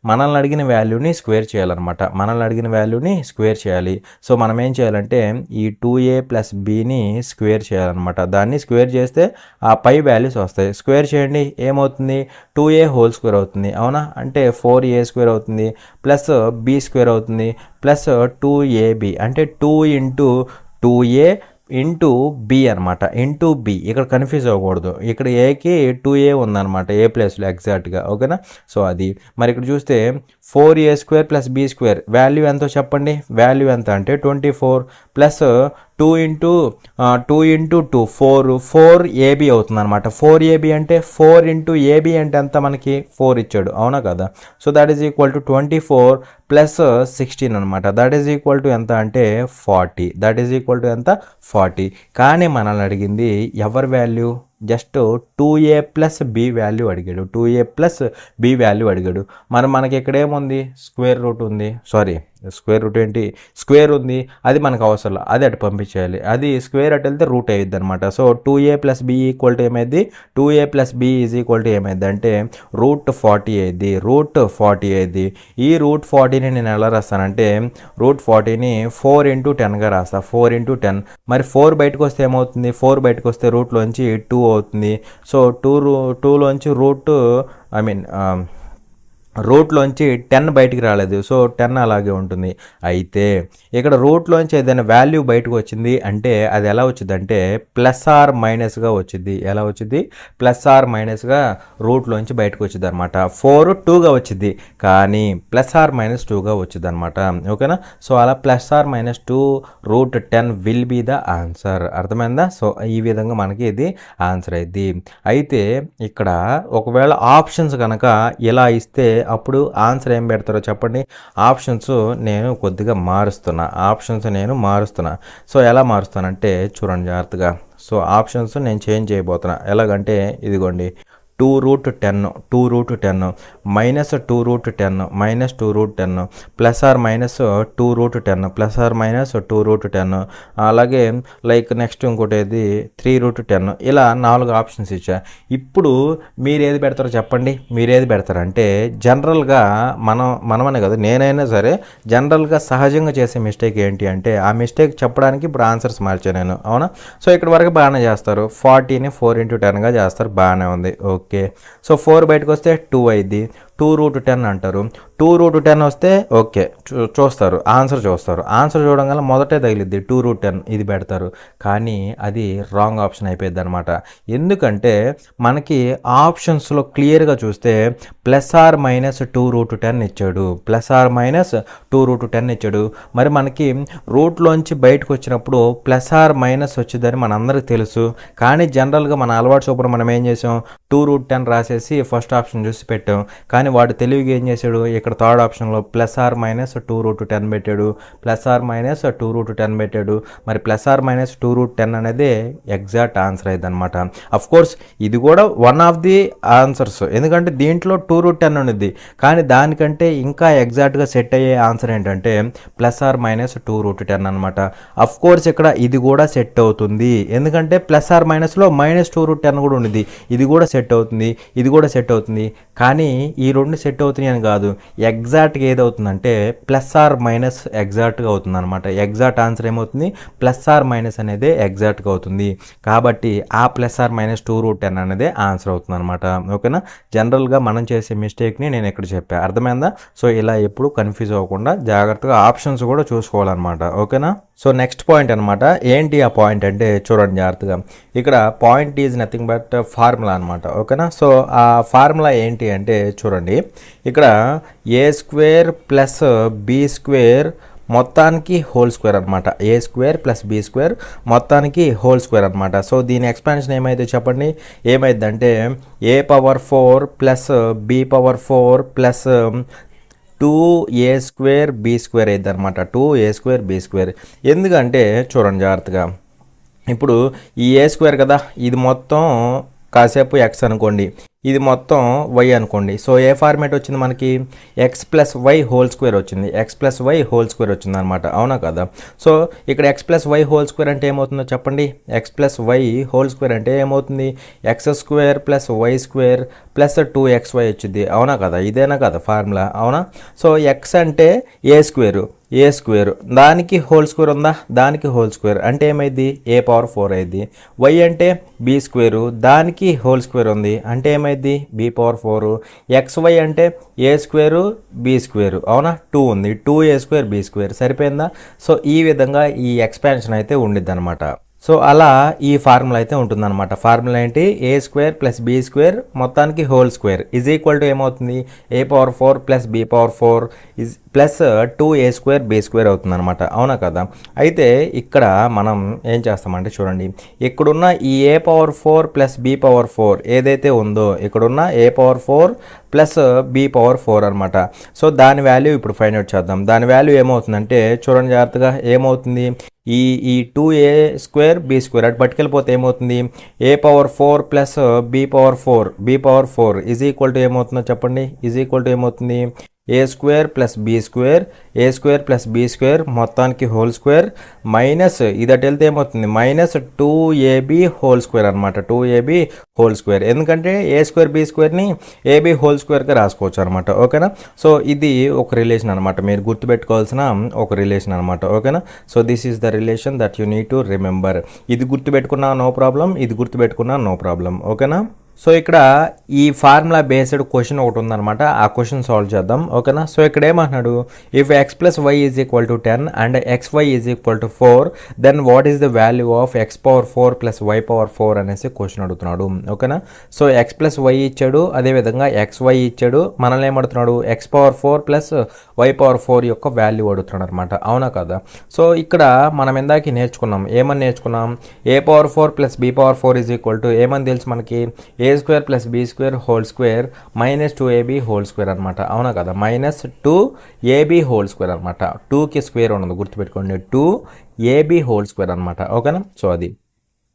మనల్ని అడిగిన వాల్యూని స్క్వేర్ చేయాలన్నమాట. మనల్ని అడిగిన వాల్యూని స్క్వేర్ చేయాలి. సో మనం ఏం చేయాలంటే ఈ 2a + bని స్క్వేర్ చేయాలన్నమాట. దాన్ని స్క్వేర్ చేస్తే ఆ పై వాల్యూస్ వస్తాయి. స్క్వేర్ చేయండి, ఏమవుతుంది, 2a² అవుతుంది అవునా. అంటే 4a² అవుతుంది ప్లస్ b² అవుతుంది ప్లస్ 2ab అంటే 2 × 2a ఇంటూ బి అనమాట. ఇంటూ బి ఇక్కడ కన్ఫ్యూజ్ అవ్వకూడదు. ఇక్కడ ఏకి 2a ఉందన్నమాట, ఏ ప్లేస్లో ఎగ్జాక్ట్గా. ఓకేనా. సో అది మరి ఇక్కడ చూస్తే 4a² + b² వాల్యూ ఎంతో చెప్పండి. వాల్యూ ఎంత అంటే 24 ప్లస్ 2 × 2 4ab అవుతుంది అనమాట. 4ab అంటే 4 × ab అంటే ఎంత, మనకి 4 ఇచ్చాడు అవునా కదా. So that is equal to 24 plus 16 అనమాట. దట్ ఈజ్ ఈక్వల్ టు ఎంత అంటే 40. దట్ ఈజ్ ఈక్వల్ టు ఎంత, 40. కానీ మనల్ని అడిగింది ఎవరి value, just 2a + b value అడిగాడు. 2a + b వాల్యూ అడిగాడు. మరి మనకి ఇక్కడ ఏముంది, స్క్వేర్ రూట్ ఉంది. సారీ, స్క్వేర్ రూట్ ఏంటి, స్క్వేర్ ఉంది, అది మనకు అవసరం, అది అటు పంపించేయాలి. అది స్క్వేర్ అటు వెళ్తే రూట్ అయ్యిద్ది అనమాట. So 2a + b equal to ఏమైంది, 2a + b is equal to ఏమైంది అంటే √40 అయ్యింది. √40 అయ్యింది. ఈ √40ని నేను ఎలా రాస్తానంటే √40ని 4 × 10గా రాస్తా. 4 × 10. మరి 4 బయటకు వస్తే ఏమవుతుంది, 4 బయటకు వస్తే రూట్లోంచి 2 అవుతుంది. సో 2లోంచి రూట్లోంచి 10 బయటికి రాలేదు. సో 10 అలాగే ఉంటుంది. అయితే ఇక్కడ రూట్లోంచి ఏదైనా వాల్యూ బయటకు వచ్చింది అంటే అది ఎలా వచ్చింది అంటే +or- వచ్చింది. ఎలా వచ్చింది, +or- రూట్లోంచి బయటకు వచ్చింది అనమాట. 4 2గా వచ్చింది కానీ +or-2గా వచ్చింది అనమాట. ఓకేనా. సో అలా +or-2 √10 will be the answer. అర్థమైందా. సో ఈ విధంగా మనకి ఇది ఆన్సర్ అయింది. అయితే ఇక్కడ ఒకవేళ ఆప్షన్స్ కనుక ఇలా ఇస్తే అప్పుడు ఆన్సర్ ఏం పెడతారో చెప్పండి. ఆప్షన్స్ నేను కొద్దిగా మారుస్తున్నా. సో ఎలా మారుస్తానంటే చూడండి జాగ్రత్తగా. సో ఆప్షన్స్ నేను చేంజ్ చేయబోతున్నా. ఎలాగంటే ఇదిగోండి, 2√10 2√10 -2√10 -2√10 +or-2√10 +or-2√10 అలాగే లైక్ నెక్స్ట్ ఇంకోటి ఏది 3√10 ఇలా 4 ఆప్షన్స్ ఇచ్చా. ఇప్పుడు మీరు ఏది పెడతారో చెప్పండి. మీరు ఏది పెడతారంటే జనరల్గా మనమనే కదా, నేనైనా సరే జనరల్గా సహజంగా చేసే మిస్టేక్ ఏంటి అంటే ఆ మిస్టేక్ చెప్పడానికి ఇప్పుడు ఆన్సర్స్ మార్చాను నేను అవునా. సో ఇక్కడ వరకు బాగానే చేస్తారు. 40ని 4 × 10గా చేస్తారు, బాగానే ఉంది. ఓకే. సో 4 బయటకు వస్తే 2 అయింది. 2√10 అంటారు. 2√10 వస్తే ఓకే చూస్తారు, ఆన్సర్ చూడంగానే మొదటే తగిలిద్ది 2√10 ఇది పెడతారు. కానీ అది రాంగ్ ఆప్షన్ అయిపోయింది అనమాట. ఎందుకంటే మనకి ఆప్షన్స్లో క్లియర్గా చూస్తే +or-2√10 ఇచ్చాడు. +or-2√10 ఇచ్చాడు. మరి మనకి రూట్లోంచి బయటకు వచ్చినప్పుడు +or- వచ్చిందని మనందరికీ తెలుసు. కానీ జనరల్గా మన అలవాటు చొప్పున మనం ఏం చేసాం, 2√10 రాసేసి ఫస్ట్ ఆప్షన్ చూసి పెట్టాం. కానీ వాడు తెలివిగా ఏం చేశాడు, ఇక్కడ థర్డ్ ఆప్షన్లో +or-2√10 పెట్టాడు. +or-2√10 పెట్టాడు. మరి +or-2√10 అనేది ఎగ్జాక్ట్ ఆన్సర్ అయింది అనమాట. కోర్స్ ఇది కూడా వన్ ఆఫ్ ది ఆన్సర్స్, ఎందుకంటే దీంట్లో 2√10 ఉన్నది. కానీ దానికంటే ఇంకా ఎగ్జాక్ట్గా సెట్ అయ్యే ఆన్సర్ ఏంటంటే +or-2√10 అనమాట. కోర్స్ ఇక్కడ ఇది కూడా సెట్ అవుతుంది, ఎందుకంటే +or-లో -2√10 కూడా ఉన్నది. ఇది కూడా సెట్ అవుతుంది, ఇది కూడా సెట్ అవుతుంది. కానీ ఈ రెండు సెట్ అవుతున్నాయి అని కాదు, ఎగ్జాక్ట్గా ఏదవుతుందంటే +or- ఎగ్జాక్ట్గా అవుతుంది అనమాట. ఎగ్జాక్ట్ ఆన్సర్ ఏమవుతుంది, +or- అనేది ఎగ్జాక్ట్గా అవుతుంది. కాబట్టి ఆ +or-2√10 అనేది ఆన్సర్ అవుతుంది అనమాట. ఓకేనా. జనరల్గా మనం చేసే మిస్టేక్ని నేను ఇక్కడ చెప్పాను, అర్థమైందా. సో ఇలా ఎప్పుడు కన్ఫ్యూజ్ అవ్వకుండా జాగ్రత్తగా ఆప్షన్స్ కూడా చూసుకోవాలన్నమాట. ఓకేనా. సో నెక్స్ట్ పాయింట్ అనమాట. ఏంటి ఆ పాయింట్ అంటే చూడండి జాగ్రత్తగా. ఇక్కడ point is nothing but formula అనమాట. ఓకేనా. సో ఆ ఫార్ములా ఏంటి అంటే చూడండి, ఇక్కడ a² + b² మొత్తానికి హోల్ స్క్వేర్ అనమాట. a² + b² మొత్తానికి హోల్ స్క్వేర్ అనమాట. సో దీని ఎక్స్పాన్షన్ ఏమైతే చెప్పండి, ఏమైందంటే a⁴ + b⁴ + 2a² b² అయింది అనమాట. 2a² b². ఎందుకంటే చూడండి జాగ్రత్తగా, ఇప్పుడు ఈ a² కదా, ఇది మొత్తం కాసేపు ఎక్స్ అనుకోండి, ఇది మొత్తం వై అనుకోండి. సో ఏ ఫార్మేట్ వచ్చింది మనకి, x+y² వచ్చింది, x+y² వచ్చింది అనమాట. అవునా కదా? సో ఇక్కడ x+y² అంటే ఏమవుతుందో చెప్పండి. x+y² అంటే ఏమవుతుంది, x² + y² + 2xy వచ్చింది. అవునా కదా? ఇదేనా కదా ఫార్ములా? అవునా? సో x అంటే a² దానికి హోల్² ఉందా, దానికి హోల్² అంటే ఏమైంది, a⁴ అయింది. y అంటే b² దానికి హోల్² ఉంది అంటే ఏమైంది, b⁴. xy అంటే a² b², అవునా, 2 ఉంది, 2a² b². సరిపోయిందా? సో ఈ విధంగా ఈ ఎక్స్పాన్షన్ అయితే ఉండిద్ది అనమాట. సో అలా ఈ ఫార్ములా అయితే ఉంటుందన్నమాట. ఫార్ములా ఏంటి, a² + b² మొత్తానికి హోల్² = ఏమవుతుంది, a⁴ + b⁴ plus 2a² b² అవుతుంది అనమాట. అవునా కదా? అయితే ఇక్కడ మనం ఏం చేస్తామంటే చూడండి, ఇక్కడున్న ఈ a⁴ + b⁴ ఏదైతే ఉందో, ఇక్కడున్న a⁴ + b⁴ అనమాట. సో దాని వాల్యూ ఇప్పుడు ఫైండ్ అవుట్ చేద్దాం. దాని వాల్యూ ఏమవుతుందంటే చూడండి జాగ్రత్తగా, ఏమవుతుంది, ఈ 2a² b² అటు పట్టుకెళ్ళిపోతే ఏమవుతుంది, a⁴ + b⁴ ఏమవుతుందో చెప్పండి, ఏమవుతుంది, a² + b² మొత్తానికి హోల్² మైనస్ ఇది అటు వెళ్తే ఏమవుతుంది, -2ab² అనమాట. 2ab², ఎందుకంటే a² b²ని ab² రాసుకోవచ్చు అనమాట. ఓకేనా? సో ఇది ఒక రిలేషన్ అనమాట, మీరు గుర్తుపెట్టుకోవాల్సిన ఒక రిలేషన్ అనమాట. ఓకేనా? So this is the relation that you need to remember. ఇది గుర్తుపెట్టుకున్నా నో ప్రాబ్లం, ఇది గుర్తుపెట్టుకున్నా నో ప్రాబ్లం. ఓకేనా? సో ఇక్కడ ఈ ఫార్ములా బేస్డ్ క్వశ్చన్ ఒకటి ఉందన్నమాట, ఆ క్వశ్చన్ సాల్వ్ చేద్దాం. ఓకేనా? సో ఇక్కడ ఏమంటున్నాడు, if x + y = 10 and xy = 4 then what is the value of x⁴ + y⁴ అనేసి క్వశ్చన్ అడుగుతున్నాడు. ఓకేనా? సో x + y ఇచ్చాడు, అదేవిధంగా xy ఇచ్చాడు, మనల్ని ఏమడుగుతున్నాడు, x⁴ + y⁴ యొక్క వాల్యూ అడుగుతున్నాడు అనమాట. అవునా కదా? సో ఇక్కడ మనం ఇందాక నేర్చుకున్నాం, ఏమని నేర్చుకున్నాం, a⁴ + b⁴ ఏమని తెలుసు మనకి, a² + b² హోల్² -2ab² అనమాట. అవునా కదా? -2ab² అనమాట. 2కి స్క్వేర్ ఉండదు, గుర్తుపెట్టుకోండి, 2ab² అనమాట. ఓకేనా? సో అది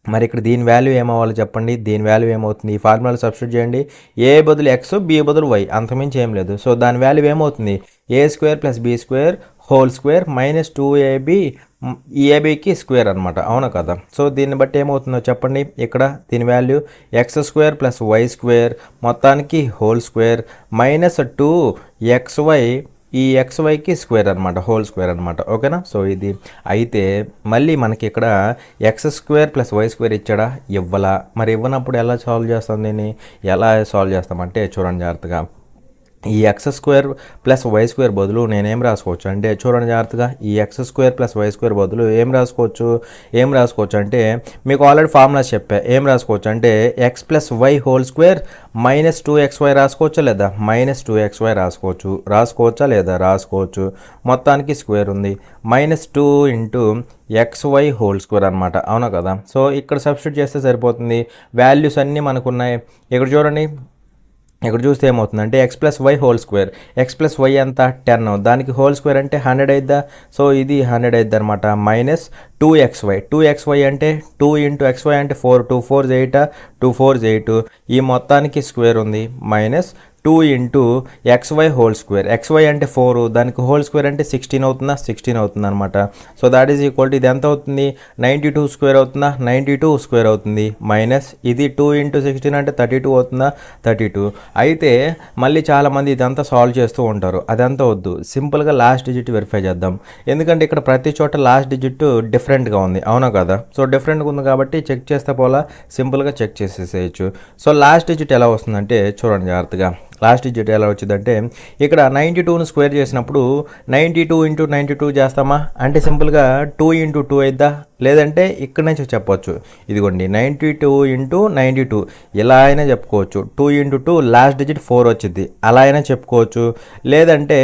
మరి ఇక్కడ దీని వాల్యూ ఏమవ్వాలి చెప్పండి, దీని వాల్యూ ఏమవుతుంది, ఈ ఫార్ములా సబ్స్టిట్యూట్ చేయండి, a బదులు x, b బదులు y, అంతమించి ఏం లేదు. సో దాని వాల్యూ ఏమవుతుంది, a² + b² హోల్² -2ab ఈ ఏబీకి స్క్వేర్ అనమాట. అవునా కదా? సో దీన్ని బట్టి ఏమవుతుందో చెప్పండి, ఇక్కడ దీని వాల్యూ x² + y² మొత్తానికి హోల్² -2xy ఈ xyకి స్క్వేర్ అనమాట, హోల్² అనమాట. ఓకేనా? సో ఇది అయితే మళ్ళీ మనకి ఇక్కడ x² + y² ఇచ్చాడా, ఇవ్వలా. మరి ఇవ్వనప్పుడు ఎలా సాల్వ్ చేస్తాం, దీన్ని ఎలా సాల్వ్ చేస్తామంటే చూడండి జాగ్రత్తగా, ఈ x² + y² బదులు నేనేం రాసుకోవచ్చు అంటే చూడండి జాగ్రత్తగా, ఈ x² + y² బదులు ఏం రాసుకోవచ్చు అంటే మీకు ఆల్రెడీ ఫార్ములాస్ చెప్పా, ఏం రాసుకోవచ్చు అంటే x + y హోల్² -2xy రాసుకోవచ్చా లేదా, -2xy రాసుకోవచ్చా లేదా, రాసుకోవచ్చు. మొత్తానికి స్క్వేర్ ఉంది, -2 × xy హోల్² అనమాట. అవునా కదా? సో ఇక్కడ సబ్స్టిట్యూట్ చేస్తే సరిపోతుంది, వాల్యూస్ అన్నీ మనకు ఉన్నాయి. ఇక్కడ చూడండి, ఇక్కడ చూస్తే ఏమవుతుందంటే x + y హోల్², x + y ఎంత 10, దానికి హోల్² అంటే 100 అయిద్దా. సో ఇది 100 అయిద్ది అనమాట. -2xy అంటే 2 × xy అంటే 4, 2 4 8, 2 4 8, ఈ మొత్తానికి స్క్వేర్ ఉంది, -2 × xy హోల్², xy అంటే 4, దానికి హోల్² అంటే 16 అవుతుందా, 16 అవుతుంది అనమాట. So that is equal to ఇది ఎంత అవుతుంది, 92² అవుతుందా, 92² అవుతుంది, మైనస్ ఇది 2 × 16 అంటే 32 అవుతుందా, 32. అయితే మళ్ళీ చాలామంది ఇదంతా సాల్వ్ చేస్తూ ఉంటారు, అదంతా వద్దు, సింపుల్గా లాస్ట్ డిజిట్ వెరిఫై చేద్దాం. ఎందుకంటే ఇక్కడ ప్రతి చోట లాస్ట్ డిజిట్ డిఫరెంట్గా ఉంది. అవునా కదా? సో డిఫరెంట్గా ఉంది కాబట్టి చెక్ చేస్తే పోలా, సింపుల్గా చెక్ చేసేసేయచ్చు. సో లాస్ట్ డిజిట్ ఎలా వస్తుందంటే చూడండి జాగ్రత్తగా, లాస్ట్ డిజిట్ ఎలా వచ్చిందంటే ఇక్కడ 92ను స్క్వేర్ చేసినప్పుడు 92 × 92 చేస్తామా అంటే సింపుల్గా 2 × 2 అయిద్దా, లేదంటే ఇక్కడ నుంచి చెప్పొచ్చు, ఇదిగోండి 92 × 92 ఇలా అయినా చెప్పుకోవచ్చు. 2 × 2 లాస్ట్ డిజిట్ 4 వచ్చింది, అలా అయినా చెప్పుకోవచ్చు. లేదంటే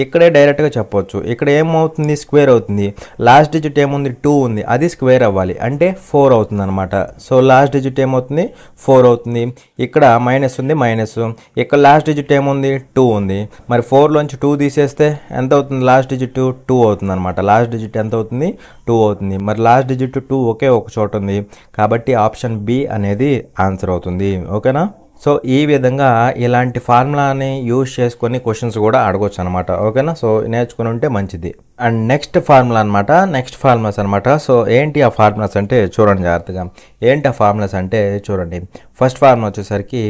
ఇక్కడే డైరెక్ట్గా చెప్పవచ్చు. ఇక్కడ ఏమవుతుంది, స్క్వేర్ అవుతుంది. లాస్ట్ డిజిట్ ఏముంది, 2 ఉంది, అది స్క్వేర్ అవ్వాలి అంటే 4 అవుతుంది అనమాట. సో లాస్ట్ డిజిట్ ఏమవుతుంది, 4 అవుతుంది. ఇక్కడ మైనస్ ఉంది, మైనస్. ఇక్కడ లాస్ట్ డిజిట్ ఏముంది, 2 ఉంది. మరి 4లోంచి 2 తీసేస్తే ఎంత అవుతుంది, లాస్ట్ డిజిట్ 2 అవుతుంది అనమాట. లాస్ట్ డిజిట్ ఎంత అవుతుంది, 2 అవుతుంది. మరి లాస్ట్ డిజిట్ 2 ఒకే ఒక చోట ఉంది కాబట్టి ఆప్షన్ బి అనేది ఆన్సర్ అవుతుంది. ఓకేనా. సో ఈ విధంగా ఇలాంటి ఫార్ములాని యూజ్ చేసుకొని క్వశ్చన్స్ కూడా అడగొచ్చు అనమాట. ఓకేనా. సో నేర్చుకుని ఉంటే మంచిది. అండ్ నెక్స్ట్ ఫార్ములా అనమాట, నెక్స్ట్ ఫార్ములాస్ అనమాట. సో ఏంటి ఆ ఫార్ములాస్ అంటే చూడండి జాగ్రత్తగా. ఏంటి ఆ ఫార్ములాస్ అంటే చూడండి. ఫస్ట్ ఫార్ములా వచ్చేసరికి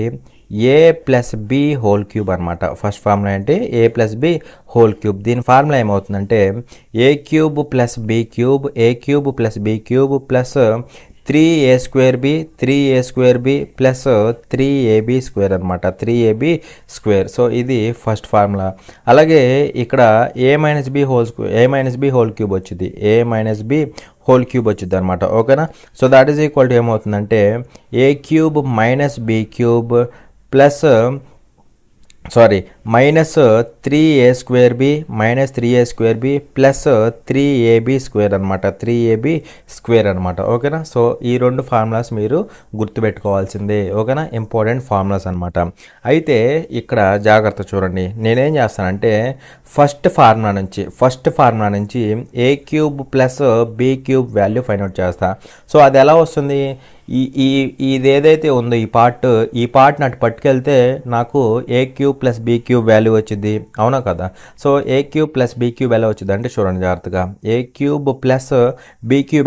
a plus B whole cube అనమాట. ఫస్ట్ ఫార్ములా ఏంటి, a plus B whole cube. దీని ఫార్ములా ఏమవుతుందంటే ఏ cube plus B cube, a cube plus B cube plus 3a² 3a² plus 3ab² అనమాట. 3ab². సో ఇది first formula. అలాగే ఇక్కడ a minus B whole cube వచ్చింది, a minus B whole cube వచ్చింది అనమాట. ఓకేనా. So that is equal to ఏమవుతుందంటే a³ minus b³ plus minus 3a² minus 3a² plus 3ab² అనమాట. 3ab² అనమాట. ఓకేనా. సో ఈ రెండు ఫార్ములాస్ మీరు గుర్తుపెట్టుకోవాల్సిందే. ఓకేనా. ఇంపార్టెంట్ ఫార్ములాస్ అనమాట. అయితే ఇక్కడ జాగ్రత్త చూడండి. నేనేం చేస్తానంటే ఫస్ట్ ఫార్ములా నుంచి a³ plus b³ value find out చేస్తా. సో అది ఎలా వస్తుంది, ఇది ఏదైతే ఉందో ఈ పార్ట్ని అటు పట్టుకెళ్తే నాకు a³ ప్లస్ b³ వాల్యూ వచ్చింది. అవునా కదా. సో a³ ప్లస్ b³ ఎలా వచ్చింది అంటే చూడండి జాగ్రత్తగా. a³ ప్లస్ b³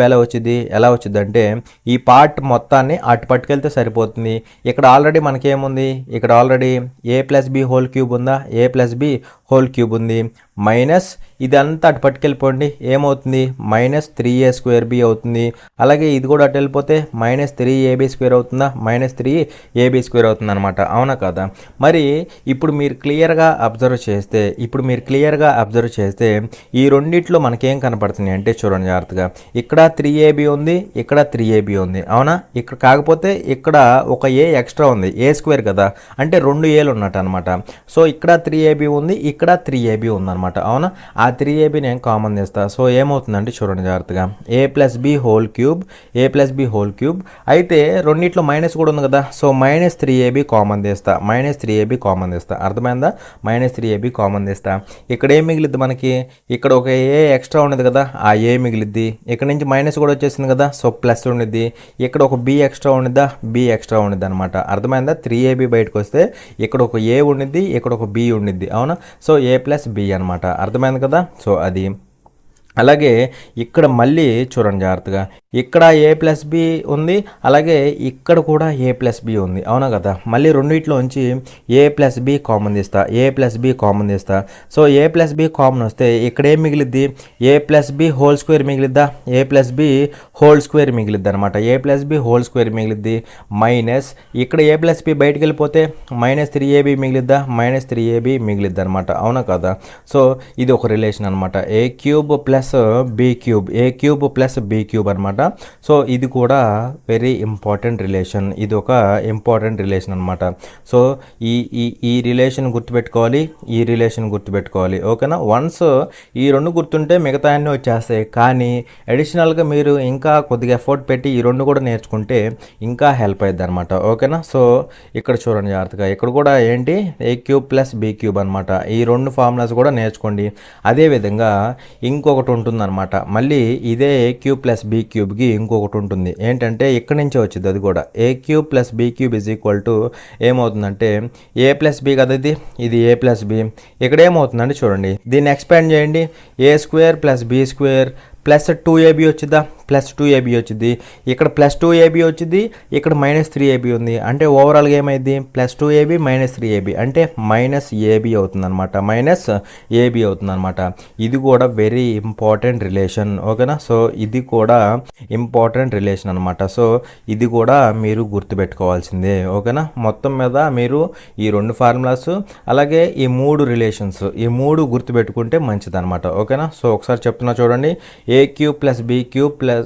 ఎలా వచ్చింది అంటే ఈ పార్ట్ మొత్తాన్ని అటు పట్టుకెళ్తే సరిపోతుంది. ఇక్కడ ఆల్రెడీ మనకేముంది, ఇక్కడ already a plus B whole cube ఉందా, a plus B whole cube ఉంది. మైనస్ ఇదంతా అటు పట్టుకెళ్ళిపోండి, ఏమవుతుంది, మైనస్ 3a² అవుతుంది. అలాగే ఇది కూడా అటు వెళ్ళిపోతే మైనస్ 3ab² అవుతుందా, మైనస్ 3ab² అవుతుంది అనమాట. అవునా కదా. మరి ఇప్పుడు మీరు క్లియర్గా అబ్జర్వ్ చేస్తే ఈ రెండిట్లో మనకేం కనపడుతుంది అంటే చూడండి జాగ్రత్తగా. ఇక్కడ 3ab ఉంది, ఇక్కడ 3ab ఉంది. అవునా. ఇక్కడ కాకపోతే ఇక్కడ ఒక a ఎక్స్ట్రా ఉంది, a² కదా, అంటే 2 aలు ఉన్నట్టు అనమాట. సో ఇక్కడ 3ab ఉంది, ఇక్కడ 3ab ఉందన్నమాట. అవునా. ఆ 3ab నేను కామన్ చేస్తా. సో ఏమవుతుందంటే చూడండి జాగ్రత్తగా. a plus B whole cube అయితే రెండిట్లో మైనస్ కూడా ఉంది కదా. సో మైనస్ 3ab కామన్ చేస్తా. అర్థమైందా. మైనస్ 3ab కామన్ చేస్తా. ఇక్కడ ఏం మిగిలిద్ది మనకి, ఇక్కడ ఒక a ఎక్స్ట్రా ఉండదు కదా, ఆ a మిగిలిద్ది. ఇక్కడ నుంచి మైనస్ కూడా వచ్చేసింది కదా, సో ప్లస్ ఉండిద్ది. ఇక్కడ ఒక b ఎక్స్ట్రా ఉండిద్దా, b ఎక్స్ట్రా ఉండిద్ది అనమాట. అర్థమైందా. 3ab బయటకు వస్తే ఇక్కడ ఒక a ఉండిద్ది, ఇక్కడ ఒక b ఉండిద్ది. అవునా. సో a ప్లస్ b అనమాట. అర్థమైంది కదా. సో అది. అలాగే ఇక్కడ మళ్ళీ చూడండి జాగ్రత్తగా. ఇక్కడ a ప్లస్ బి ఉంది, అలాగే ఇక్కడ కూడా a ప్లస్ బి ఉంది. అవునా కదా. మళ్ళీ రెండిట్లోంచి a ప్లస్ బి కామన్ తీస్తా. So a plus b common వస్తే ఇక్కడ ఏం మిగిలిద్ది, a plus B whole square మిగిలిద్దా, a plus B whole square మిగిలిద్ది అనమాట. a plus B whole square మిగిలిద్ది. మైనస్ ఇక్కడ a ప్లస్ బి బయటకు వెళ్ళిపోతే మైనస్ 3ab మిగిలిద్దా, మైనస్ 3ab మిగిలిద్ది అనమాట. అవునా కదా. సో ఇది ఒక రిలేషన్ అనమాట. a³ ప్లస్ b³ అనమాట. సో ఇది కూడా వెరీ ఇంపార్టెంట్ రిలేషన్. ఇది ఒక ఇంపార్టెంట్ రిలేషన్ అనమాట. సో ఈ రిలేషన్ గుర్తుపెట్టుకోవాలి. ఓకేనా. వన్స్ ఈ రెండు గుర్తుంటే మిగతా అన్నీ వచ్చేస్తాయి. కానీ అడిషనల్గా మీరు ఇంకా కొద్దిగా ఎఫర్ట్ పెట్టి ఈ రెండు కూడా నేర్చుకుంటే ఇంకా హెల్ప్ అవుతుంది అనమాట. ఓకేనా. సో ఇక్కడ చూడండి జాగ్రత్తగా. ఇక్కడ కూడా ఏంటి, a³ ప్లస్ b³ అనమాట. ఈ రెండు ఫార్ములాస్ కూడా నేర్చుకోండి. అదేవిధంగా ఇంకొకటి ఉంటుందన్నమాట. మళ్ళీ ఇదే a³ ప్లస్ b³ ఇంకొకటి ఉంటుంది. ఏంటంటే ఇక్కడి నుంచే వచ్చింది అది కూడా. a³ plus b³ is equal to ఏమవుతుందంటే a ప్లస్ బి కదా, ఇది a ప్లస్ బి. ఇక్కడ ఏమవుతుందంటే చూడండి, దీన్ని ఎక్స్పాండ్ చేయండి. a² plus b² plus 2ab వచ్చిందా, ప్లస్ 2ab వచ్చింది. ఇక్కడ ప్లస్ 2ab వచ్చింది, ఇక్కడ మైనస్ 3ab ఉంది. అంటే ఓవరాల్గా ఏమైంది, ప్లస్ 2ab మైనస్ 3ab అంటే మైనస్ ab అవుతుందన్నమాట. ఇది కూడా వెరీ ఇంపార్టెంట్ రిలేషన్. ఓకేనా. సో ఇది కూడా ఇంపార్టెంట్ రిలేషన్ అనమాట. సో ఇది కూడా మీరు గుర్తుపెట్టుకోవాల్సిందే. ఓకేనా. మొత్తం మీద మీరు ఈ రెండు ఫార్ములాస్ అలాగే ఈ మూడు రిలేషన్స్ ఈ మూడు గుర్తుపెట్టుకుంటే మంచిదన్నమాట. ఓకేనా. సో ఒకసారి చెప్తున్నా చూడండి. a³ plus b³ plus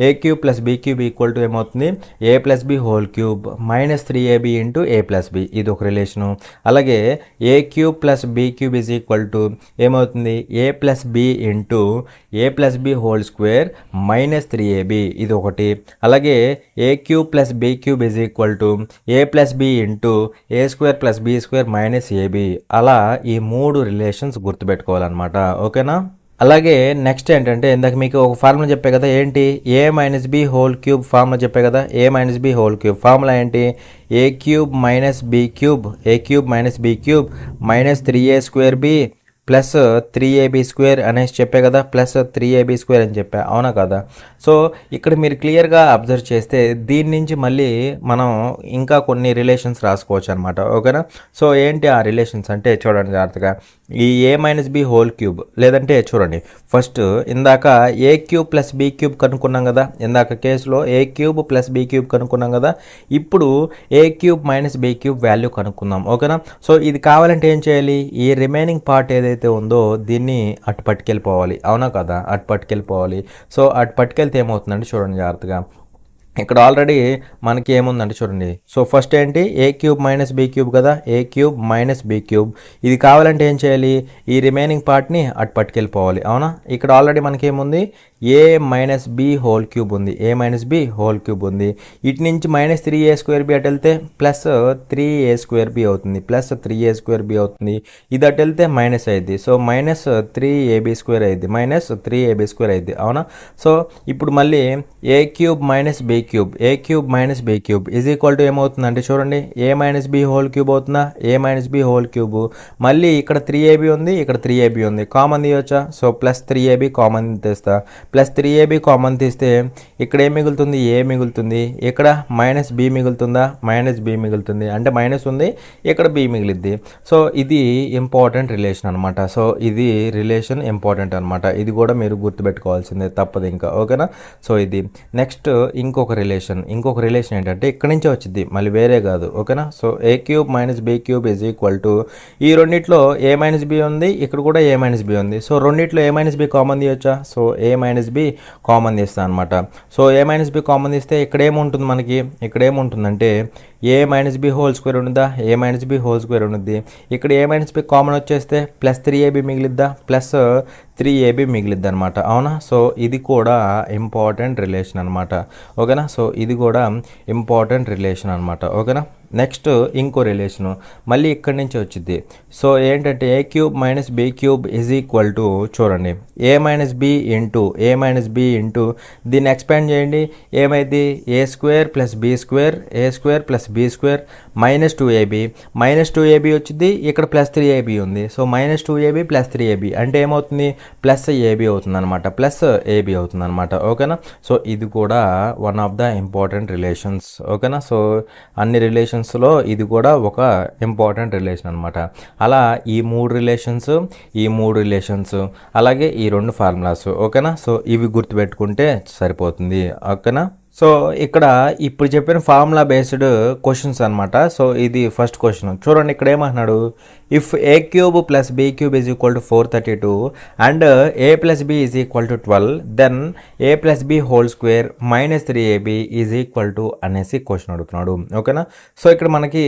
a cube plus b cube equal to ఏమవుతుంది a plus B whole cube minus 3ab into a plus b, ఇది ఒక రిలేషను. అలాగే a cube plus b cube is equal to ఏమవుతుంది a plus b into a plus B whole square minus 3ab, ఇది ఒకటి. అలాగే a cube plus b cube is equal to A plus b into a square plus B square minus AB. అలా ఈ మూడు relations గుర్తుపెట్టుకోవాలన్నమాట. ఓకేనా. అలాగే next ఏంటంటే ఇందాక మీకు ఒక ఫార్ములా చెప్పే కదా, ఏంటి a minus B whole cube formula చెప్పే కదా. A minus B whole cube formula ఏంటి a cube minus B cube, a cube minus B cube minus 3a square b plus 3ab square అనేసి చెప్పే కదా, ప్లస్ 3ab స్క్వేర్ అని చెప్పా, అవునా కదా. సో ఇక్కడ మీరు క్లియర్గా అబ్జర్వ్ చేస్తే దీని నుంచి మళ్ళీ మనం ఇంకా కొన్ని రిలేషన్స్ రాసుకోవచ్చు అనమాట. ఓకేనా. సో ఏంటి ఆ రిలేషన్స్ అంటే చూడండి జాగ్రత్తగా, ఈ a minus B whole cube లేదంటే చూడండి ఫస్ట్ ఇందాక a cube plus B cube కనుక్కున్నాం కదా, ఇందాక కేసులో a cube plus B cube కనుక్కున్నాం కదా. ఇప్పుడు a cube minus B cube value కనుక్కుందాం. ఓకేనా. సో ఇది కావాలంటే ఏం చేయాలి, ఈ రిమైనింగ్ పార్ట్ ఏదైతే ఉందో దీన్ని అటు పట్టుకెళ్ళిపోవాలి, అవునా కదా, అటు పట్టుకెళ్ళిపోవాలి. సో అటు పట్టుకెళ్తే ఏమవుతుందంటే చూడండి జాగ్రత్తగా, ఇక్కడ ఆల్రెడీ మనకి ఏముందంటే చూడండి. సో ఫస్ట్ ఏంటి a cube minus b cube కదా, ఏ క్యూబ్ మైనస్ బీ క్యూబ్. ఇది కావాలంటే ఏం చేయాలి, ఈ రిమైనింగ్ పార్ట్ని అటు పట్టుకెళ్ళిపోవాలి, అవునా. ఇక్కడ ఆల్రెడీ మనకి ఏముంది a minus B whole cube ఉంది, a minus B whole cube ఉంది. ఇటు నుంచి మైనస్ 3a స్క్వేర్ బి అటు వెళ్తే ప్లస్ 3a స్క్వేర్ బి అవుతుంది, ప్లస్ 3a స్క్వేర్ బి అవుతుంది. ఇది అటు వెళ్తే మైనస్ అయింది, సో మైనస్ 3ab స్క్వేర్ అయింది, మైనస్ 3ab స్క్వేర్ అయింది, అవునా. సో ఇప్పుడు మళ్ళీ a cube minus B cube, a cube minus B cube is equal to ఏమవుతుందంటే చూడండి a minus B whole cube అవుతుందా, ఏ మైనస్ బి హోల్ క్యూబ్. మళ్ళీ ఇక్కడ 3ab ఉంది, ఇక్కడ 3ab ఉంది, కామన్ తీయవచ్చా. సో ప్లస్ 3ab కామన్ తీస్తా, ప్లస్ 3ab కామన్ తీస్తే ఇక్కడ ఏం మిగులుతుంది ఏ మిగులుతుంది, ఇక్కడ మైనస్ బి మిగులుతుందా, మైనస్ బి మిగులుతుంది, అంటే మైనస్ ఉంది ఇక్కడ బి మిగిలిద్ది. సో ఇది ఇంపార్టెంట్ రిలేషన్ అనమాట. సో ఇది రిలేషన్ ఇంపార్టెంట్ అనమాట, ఇది కూడా మీరు గుర్తుపెట్టుకోవాల్సిందే తప్పదు ఇంకా. ఓకేనా. సో ఇది నెక్స్ట్ ఇంకొక రిలేషన్ ఏంటంటే ఇక్కడ నుంచే వచ్చింది మళ్ళీ వేరే కాదు. ఓకేనా. So A cube minus B cube is equal to ఈ రెండిట్లో ఏ మైనస్ బి ఉంది, ఇక్కడ కూడా ఏ మైనస్ బి ఉంది. సో రెండిట్లో ఏ మైనస్ బి కామన్ తీయొచ్చా. So A minus B common తీస్తాను అనమాట. So A minus B common తీస్తే ఇక్కడ ఏముంటుంది మనకి, ఇక్కడ ఏముంటుందంటే A minus B whole square ఉంటుందా, A minus B whole square ఉంటుంది. ఇక్కడ ఏ మైనస్ బి కామన్ వచ్చేస్తే ప్లస్ 3ab మిగిలిద్దా, ప్లస్ 3ab మిగిలిద్ది అనమాట, అవునా. సో ఇది కూడా ఇంపార్టెంట్ రిలేషన్ అనమాట. ఓకేనా. సో ఇది కూడా ఇంపార్టెంట్ రిలేషన్ అనమాట. ఓకేనా. నెక్స్ట్ ఇంకో రిలేషను మళ్ళీ ఇక్కడి నుంచి వచ్చింది. సో ఏంటంటే a cube minus B cube is equal to చూడండి ఏ మైనస్ బి ఇంటూ దీన్ని ఎక్స్పాండ్ చేయండి, ఏమైంది a square plus B square, A square plus B square minus 2ab వచ్చింది, ఇక్కడ ప్లస్ 3ab ఉంది. So minus 2ab plus 3ab అంటే ఏమవుతుంది plus AB అవుతుంది అనమాట, ప్లస్ ఏబి అవుతుంది అనమాట. ఓకేనా. సో ఇది కూడా one of the important relations. ఓకేనా. సో అన్ని రిలేషన్స్లో ఇది కూడా ఒక ఇంపార్టెంట్ రిలేషన్ అనమాట. అలా ఈ మూడు రిలేషన్స్ అలాగే ఈ రెండు ఫార్ములాస్. ఓకేనా. సో ఇవి గుర్తుపెట్టుకుంటే సరిపోతుంది. ఓకేనా. సో ఇక్కడ ఇప్పుడు చెప్పిన ఫార్ములా బేస్డ్ క్వశ్చన్స్ అనమాట. సో ఇది ఫస్ట్ క్వశ్చన్ చూడండి, ఇక్కడ ఏమంటున్నాడు if A cube plus B cube is equal to 432 and A plus B is equal to 12 then A plus B whole square minus 3ab is equal to అనేసి question అడుగుతున్నాడు. ఓకేనా. So ఇక్కడ మనకి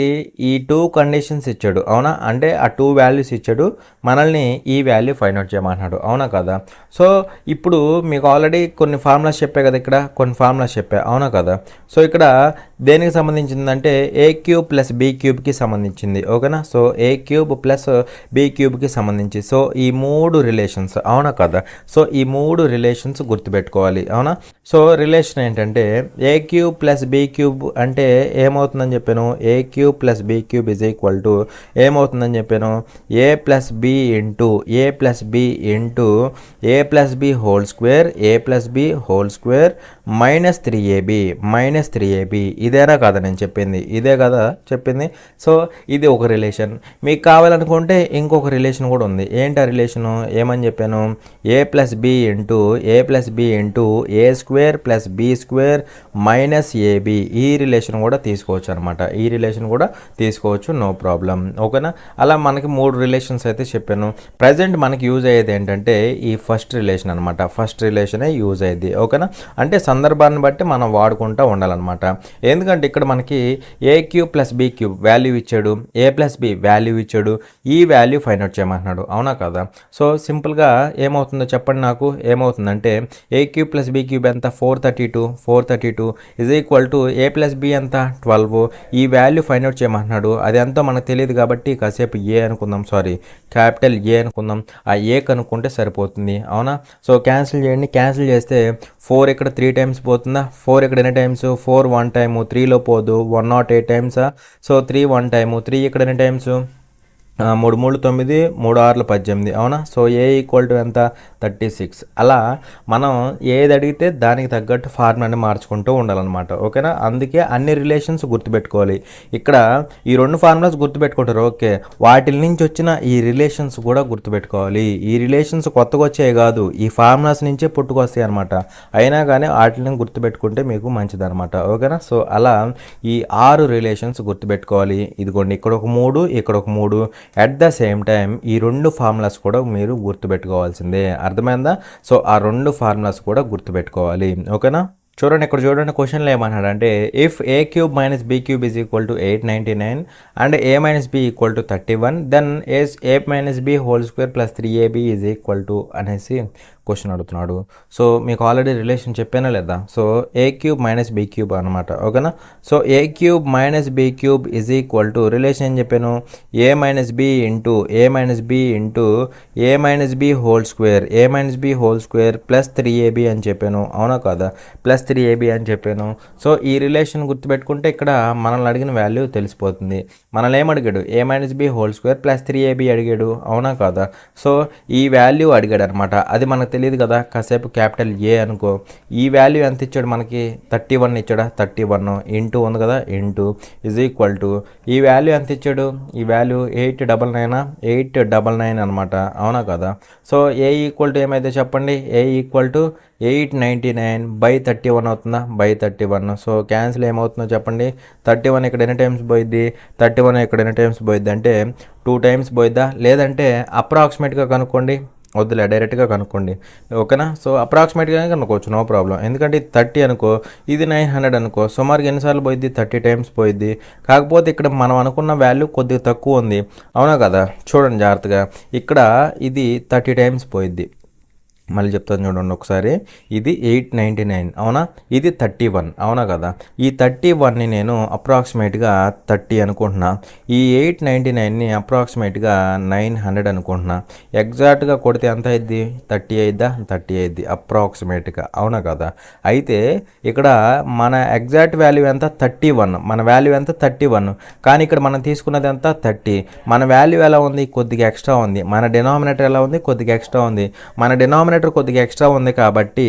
ఈ 2 conditions ఇచ్చాడు, అవునా, అంటే ఆ 2 వాల్యూస్ ఇచ్చాడు, మనల్ని ఈ వాల్యూ ఫైండ్ అవుట్ చేయమంటున్నాడు, అవునా కదా. సో ఇప్పుడు మీకు ఆల్రెడీ కొన్ని ఫార్ములాస్ చెప్పే కదా, ఇక్కడ కొన్ని ఫార్ములాస్ చెప్పా, అవునా కదా. సో ఇక్కడ దేనికి సంబంధించిందంటే ఏ క్యూబ్ ప్లస్ బి క్యూబ్కి సంబంధించింది. ఓకేనా. So A cube plus B క్యూబ్కి సంబంధించి సో ఈ మూడు రిలేషన్స్, అవునా కదా. సో ఈ మూడు రిలేషన్స్ గుర్తుపెట్టుకోవాలి, అవునా. సో రిలేషన్ ఏంటంటే a cube plus B cube అంటే ఏమవుతుందని చెప్పాను, a cube plus B cube is equal to ఏమవుతుందని చెప్పాను a plus b into a plus B whole square minus 3ab ఇదేనా కదా నేను చెప్పింది, ఇదే కదా చెప్పింది. సో ఇది ఒక రిలేషన్. మీకు కావాలనుకుంటే ఇంకొక రిలేషన్ కూడా ఉంది. ఏంటి ఆ రిలేషను, ఏమని చెప్పాను a plus b into a square plus B square minus a b ఈ రిలేషన్ కూడా తీసుకోవచ్చు అనమాట. ఈ రిలేషన్ కూడా తీసుకోవచ్చు, నో ప్రాబ్లం. ఓకేనా, అలా మనకి 3 రిలేషన్స్ అయితే చెప్పాను. ప్రజెంట్ మనకి యూజ్ అయ్యేది ఏంటంటే ఈ ఫస్ట్ రిలేషన్ అనమాట. ఫస్ట్ రిలేషనే యూజ్ అయ్యేది. ఓకేనా, అంటే సందర్భాన్ని బట్టి మనం వాడుకుంటూ ఉండాలన్నమాట. ఎందుకంటే ఇక్కడ మనకి a cube plus B cube value ఇచ్చాడు, ఏ ప్లస్ బి వాల్యూ ఇచ్చాడు, ఈ వాల్యూ ఫైండ్ అవుట్ చేయమంటున్నాడు. అవునా కదా? సో సింపుల్గా ఏమవుతుందో చెప్పండి నాకు. ఏమవుతుందంటే ఏ క్యూబ్ ప్లస్ బి క్యూబ్ ఎంత 432 is equal to A plus B ఎంత 12. ఈ వాల్యూ ఫైండ్ అవుట్ చేయమంటున్నాడు. అది ఎంతో మనకు తెలియదు కాబట్టి కాసేపు ఏ అనుకుందాం, సారీ క్యాపిటల్ ఏ అనుకుందాం. ఆ ఏ కనుక్కుంటే సరిపోతుంది. అవునా? సో క్యాన్సిల్ చేయండి. క్యాన్సిల్ చేస్తే 4 ఇక్కడ 3 టైమ్స్ పోతుందా? 4 ఇక్కడ ఎన్ని టైమ్స్? 4 1 టైము, 3లో పోదు. 108 టైమ్సా? సో 3 1 టైము, 3 ఇక్కడ ఎన్ని టైమ్స్? 3 3 9, 3 6 18. అవునా? సో ఏ ఈక్వల్ టు ఎంత? 36. అలా మనం ఏది అడిగితే దానికి తగ్గట్టు ఫార్ములాని మార్చుకుంటూ ఉండాలన్నమాట. ఓకేనా, అందుకే అన్ని రిలేషన్స్ గుర్తుపెట్టుకోవాలి. ఇక్కడ ఈ 2 ఫార్ములాస్ గుర్తుపెట్టుకుంటారు, ఓకే, వాటి నుంచి వచ్చిన ఈ రిలేషన్స్ కూడా గుర్తుపెట్టుకోవాలి. ఈ రిలేషన్స్ కొత్తగా వచ్చాయి కాదు, ఈ ఫార్ములాస్ నుంచే పుట్టుకొస్తాయి అనమాట. అయినా కానీ వాటిని గుర్తుపెట్టుకుంటే మీకు మంచిదన్నమాట. ఓకేనా, సో అలా ఈ 6 రిలేషన్స్ గుర్తుపెట్టుకోవాలి. ఇదిగోండి, ఇక్కడ ఒక 3, ఇక్కడ ఒక 3. అట్ ద సేమ్ టైం ఈ 2 ఫార్ములాస్ కూడా మీరు గుర్తుపెట్టుకోవాల్సిందే. అర్థమైందా? సో ఆ 2 ఫార్ములాస్ కూడా గుర్తుపెట్టుకోవాలి. ఓకేనా, చూడండి ఇక్కడ చూడండి, క్వశ్చన్లో ఏమన్నాడు అంటే if A cube minus B cube is equal to 899 and A minus B equal to 31 then A minus B whole square plus 3ab is equal to అనేసి క్వశ్చన్ అడుగుతున్నాడు. సో మీకు ఆల్రెడీ రిలేషన్ చెప్పానా లేదా? So A cube minus B cube అనమాట. ఓకేనా, so A cube minus B cube is equal to relation ఏం చెప్పాను? A minus B into A minus B into A minus B whole square, a minus B whole square plus 3ab అని చెప్పాను. అవునా కదా? Plus 3ab అని చెప్పాను. So ఈ relation గుర్తుపెట్టుకుంటే ఇక్కడ మనల్ని అడిగిన వాల్యూ తెలిసిపోతుంది. మనల్ని ఏమడిగాడు? A minus B whole square plus 3ab అడిగాడు. అవునా కదా? సో ఈ వాల్యూ అడిగాడు అనమాట. అది మనకు తెలియదు కదా, కాసేపు క్యాపిటల్ ఏ అనుకో. ఈ వాల్యూ ఎంత ఇచ్చాడు మనకి? 31 ఇచ్చాడా? 31 ఇంటూ ఉంది కదా, ఇంటూ ఇజ్ ఈక్వల్ టు ఈ వాల్యూ ఎంత ఇచ్చాడు? ఈ వాల్యూ 899 అనమాట. అవునా కదా? సో ఏ ఈక్వల్ టు ఏమైతే చెప్పండి? ఏ ఈక్వల్ టు 899/31 అవుతుందా? 31. సో క్యాన్సిల్ ఏమవుతుందో చెప్పండి? 31 ఇక్కడ ఎన్ని టైమ్స్ పోయిద్ది? 31 ఇక్కడ ఎన్ని టైమ్స్ పోయిద్ది అంటే 2 టైమ్స్ పోయిద్దా? లేదంటే అప్రాక్సిమేట్గా కనుక్కోండి. వద్దులే, డైరెక్ట్గా కనుక్కోండి. ఓకేనా, సో అప్రాక్సిమేట్గా కనుక్కోవచ్చు, నో ప్రాబ్లం. ఎందుకంటే ఇది 30 అనుకో, ఇది 900 అనుకో, సుమారుగా ఎన్నిసార్లు పోయిద్ది? 30 టైమ్స్ పోయిద్ది. కాకపోతే ఇక్కడ మనం అనుకున్న వాల్యూ కొద్దిగా తక్కువ ఉంది. అవునా కదా? చూడండి జాగ్రత్తగా, ఇక్కడ ఇది 30 టైమ్స్ పోయిద్ది. మళ్ళీ చెప్తాను చూడండి ఒకసారి. ఇది 899 అవునా, ఇది 31 అవునా కదా. ఈ 31ని నేను అప్రాక్సిమేట్గా 30 అనుకుంటున్నా. ఈ 899ని అప్రాక్సిమేట్గా 900 అనుకుంటున్నా. ఎగ్జాక్ట్గా కొడితే ఎంత అయింది? 30 అయిద్దా? 30 అయింది అప్రాక్సిమేట్గా. అవునా కదా? అయితే ఇక్కడ మన ఎగ్జాక్ట్ వాల్యూ ఎంత? 31. మన వాల్యూ ఎంత? 31. కానీ ఇక్కడ మనం తీసుకున్నది ఎంత? 30. మన వాల్యూ ఎలా ఉంది? కొద్దిగా ఎక్స్ట్రా ఉంది. మన డినామినేటర్ ఎలా ఉంది? కొద్దిగా ఎక్స్ట్రా ఉంది. మన డినామినేటర్ కొద్దిగా ఎక్స్ట్రా ఉంది కాబట్టి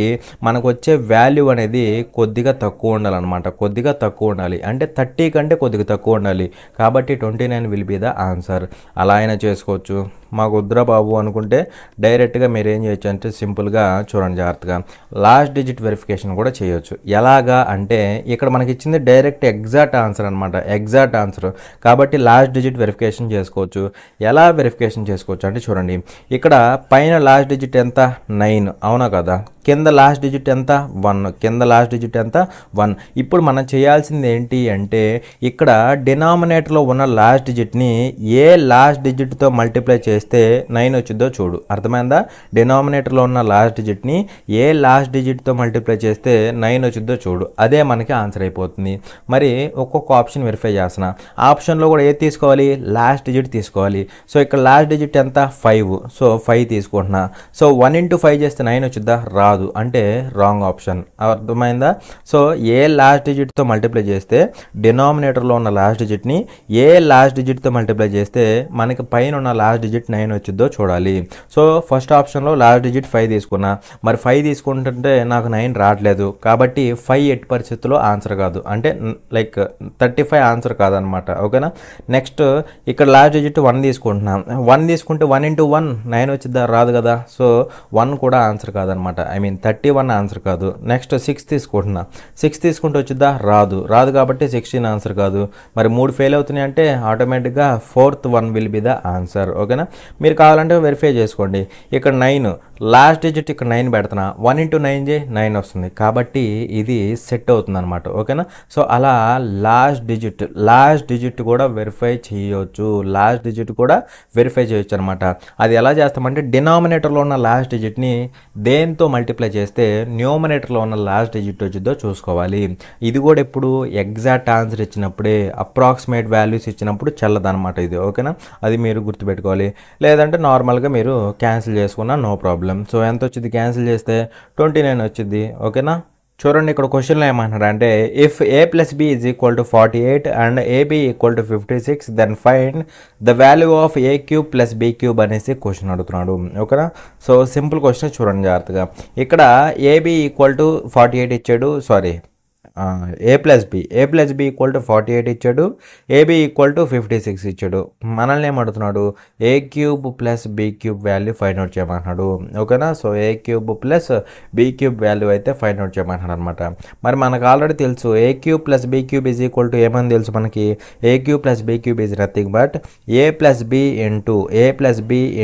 మనకు వచ్చే వాల్యూ అనేది కొద్దిగా తక్కువ ఉండాలన్నమాట. కొద్దిగా తక్కువ ఉండాలి అంటే 30 కంటే కొద్దిగా తక్కువ ఉండాలి. కాబట్టి 29 విల్ బి ద ఆన్సర్. అలా అయినా చేసుకోవచ్చు. మాకు వద్దురా బాబు అనుకుంటే డైరెక్ట్గా మీరు ఏం చేయొచ్చు అంటే సింపుల్గా చూడండి జాగ్రత్తగా, లాస్ట్ డిజిట్ వెరిఫికేషన్ కూడా చేయొచ్చు. ఎలాగా అంటే ఇక్కడ మనకి ఇచ్చింది డైరెక్ట్ ఎగ్జాక్ట్ ఆన్సర్ అనమాట, ఎగ్జాక్ట్ ఆన్సర్. కాబట్టి లాస్ట్ డిజిట్ వెరిఫికేషన్ చేసుకోవచ్చు. ఎలా వెరిఫికేషన్ చేసుకోవచ్చు అంటే చూడండి, ఇక్కడ పైన లాస్ట్ డిజిట్ ఎంత? 9 అవునా కదా. కింద లాస్ట్ డిజిట్ ఎంత? 1. కింద లాస్ట్ డిజిట్ ఎంత? 1. ఇప్పుడు మనం చేయాల్సింది ఏంటి అంటే ఇక్కడ డినామినేటర్లో ఉన్న లాస్ట్ డిజిట్ని ఏ లాస్ట్ డిజిట్తో మల్టిప్లై చేస్తే 9 వచ్చిందో చూడు. అర్థమైందా? డినామినేటర్లో ఉన్న లాస్ట్ డిజిట్ని ఏ లాస్ట్ డిజిట్తో మల్టిప్లై చేస్తే 9 వచ్చిందో చూడు. అదే మనకి ఆన్సర్ అయిపోతుంది. మరి ఒక్కొక్క ఆప్షన్ వెరిఫై చేస్తున్నా. ఆప్షన్లో కూడా ఏది తీసుకోవాలి? లాస్ట్ డిజిట్ తీసుకోవాలి. సో ఇక్కడ లాస్ట్ డిజిట్ ఎంత? 5. సో 5 తీసుకుంటున్నా. సో 1 × 5 చేస్తే 9 వచ్చిద్దా? రాదు. అంటే రాంగ్ ఆప్షన్. అర్థమైందా? సో ఏ లాస్ట్ డిజిట్తో మల్టిప్లై చేస్తే డినామినేటర్లో ఉన్న లాస్ట్ డిజిట్ని ఏ లాస్ట్ డిజిట్తో మల్టిప్లై చేస్తే మనకి పైన ఉన్న లాస్ట్ డిజిట్ డిజిట్ 9 వచ్చిందో చూడాలి. సో ఫస్ట్ ఆప్షన్లో లాస్ట్ డిజిట్ 5 తీసుకున్నా, మరి 5 తీసుకుంటుంటే నాకు 9 రావట్లేదు, కాబట్టి 5 ఎట్టి పరిస్థితుల్లో ఆన్సర్ కాదు, అంటే లైక్ 35 ఆన్సర్ కాదనమాట. ఓకేనా. నెక్స్ట్ ఇక్కడ లాస్ట్ డిజిట్ 1 తీసుకుంటున్నాం, 1 తీసుకుంటే 1 × 1 9 వచ్చిద్దా, రాదు కదా. సో 1 కూడా ఆన్సర్ కాదనమాట, ఐ మీన్ 31 ఆన్సర్ కాదు. నెక్స్ట్ 6 తీసుకుంటున్నా, 6 తీసుకుంటే వచ్చిద్దా, రాదు కాబట్టి 16 ఆన్సర్ కాదు. మరి 3 ఫెయిల్ అవుతున్నాయి అంటే ఆటోమేటిక్గా 4th one will be the answer. ఓకేనా. మీరు కావాలంటే వెరిఫై చేసుకోండి. ఇక్కడ 9 లాస్ట్ డిజిట్ ఇక్కడ 9 పెడుతున్నా, 1 × 9 9 వస్తుంది, కాబట్టి ఇది సెట్ అవుతుంది అనమాట. ఓకేనా. సో అలా లాస్ట్ డిజిట్ కూడా వెరిఫై చేయొచ్చు, అనమాట. అది ఎలా చేస్తామంటే డినామినేటర్లో ఉన్న లాస్ట్ డిజిట్ని దేంతో మల్టిప్లై చేస్తే న్యూమరేటర్లో ఉన్న లాస్ట్ డిజిట్ వచ్చిందో చూసుకోవాలి. ఇది కూడా ఎప్పుడు ఎగ్జాక్ట్ ఆన్సర్ ఇచ్చినప్పుడే, అప్రాక్సిమేట్ వాల్యూస్ ఇచ్చినప్పుడు చెల్లదనమాట ఇది. ఓకేనా. అది మీరు గుర్తుపెట్టుకోవాలి. లేదంటే నార్మల్గా మీరు క్యాన్సిల్ చేసుకున్నా నో ప్రాబ్లం. సో ఎంత వచ్చింది క్యాన్సిల్ చేస్తే 29 వచ్చింది. ఓకేనా. చూడండి ఇక్కడ క్వశ్చన్లో ఏమంటున్నాడు అంటే if a + b = 48 and ab = 56 then find the value of a³ + b³ అనేసి క్వశ్చన్ అడుగుతున్నాడు. ఓకేనా. సో సింపుల్ క్వశ్చన్ చూడండి జాగ్రత్తగా. ఇక్కడ ab = 48 ఇచ్చాడు, సారీ a + b = 48 ఇచ్చాడు, ab = 56 ఇచ్చాడు. మనల్ని ఏమడుగుతున్నాడు, a³ + b³ value find out చేయమంటున్నాడు. ఓకేనా. సో a³ + b³ వాల్యూ అయితే ఫైండ్ అవుట్ చేయమంటున్నాడు అనమాట. మరి మనకు ఆల్రెడీ తెలుసు a³ + b³ ఏమని తెలుసు మనకి, a³ + b³ is nothing but a + b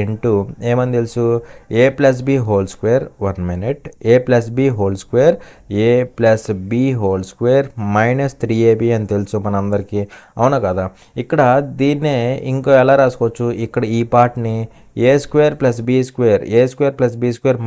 into ఏమని తెలుసు, a + b whole square, 1 minute, a + b whole square, a + b whole square minus 3ab అని తెలుసు మనందరికీ, అవునా కదా. ఇక్కడ దీన్నే ఇంకో ఎలా రాసుకోవచ్చు, ఇక్కడ ఈ పార్ట్ని a² + b²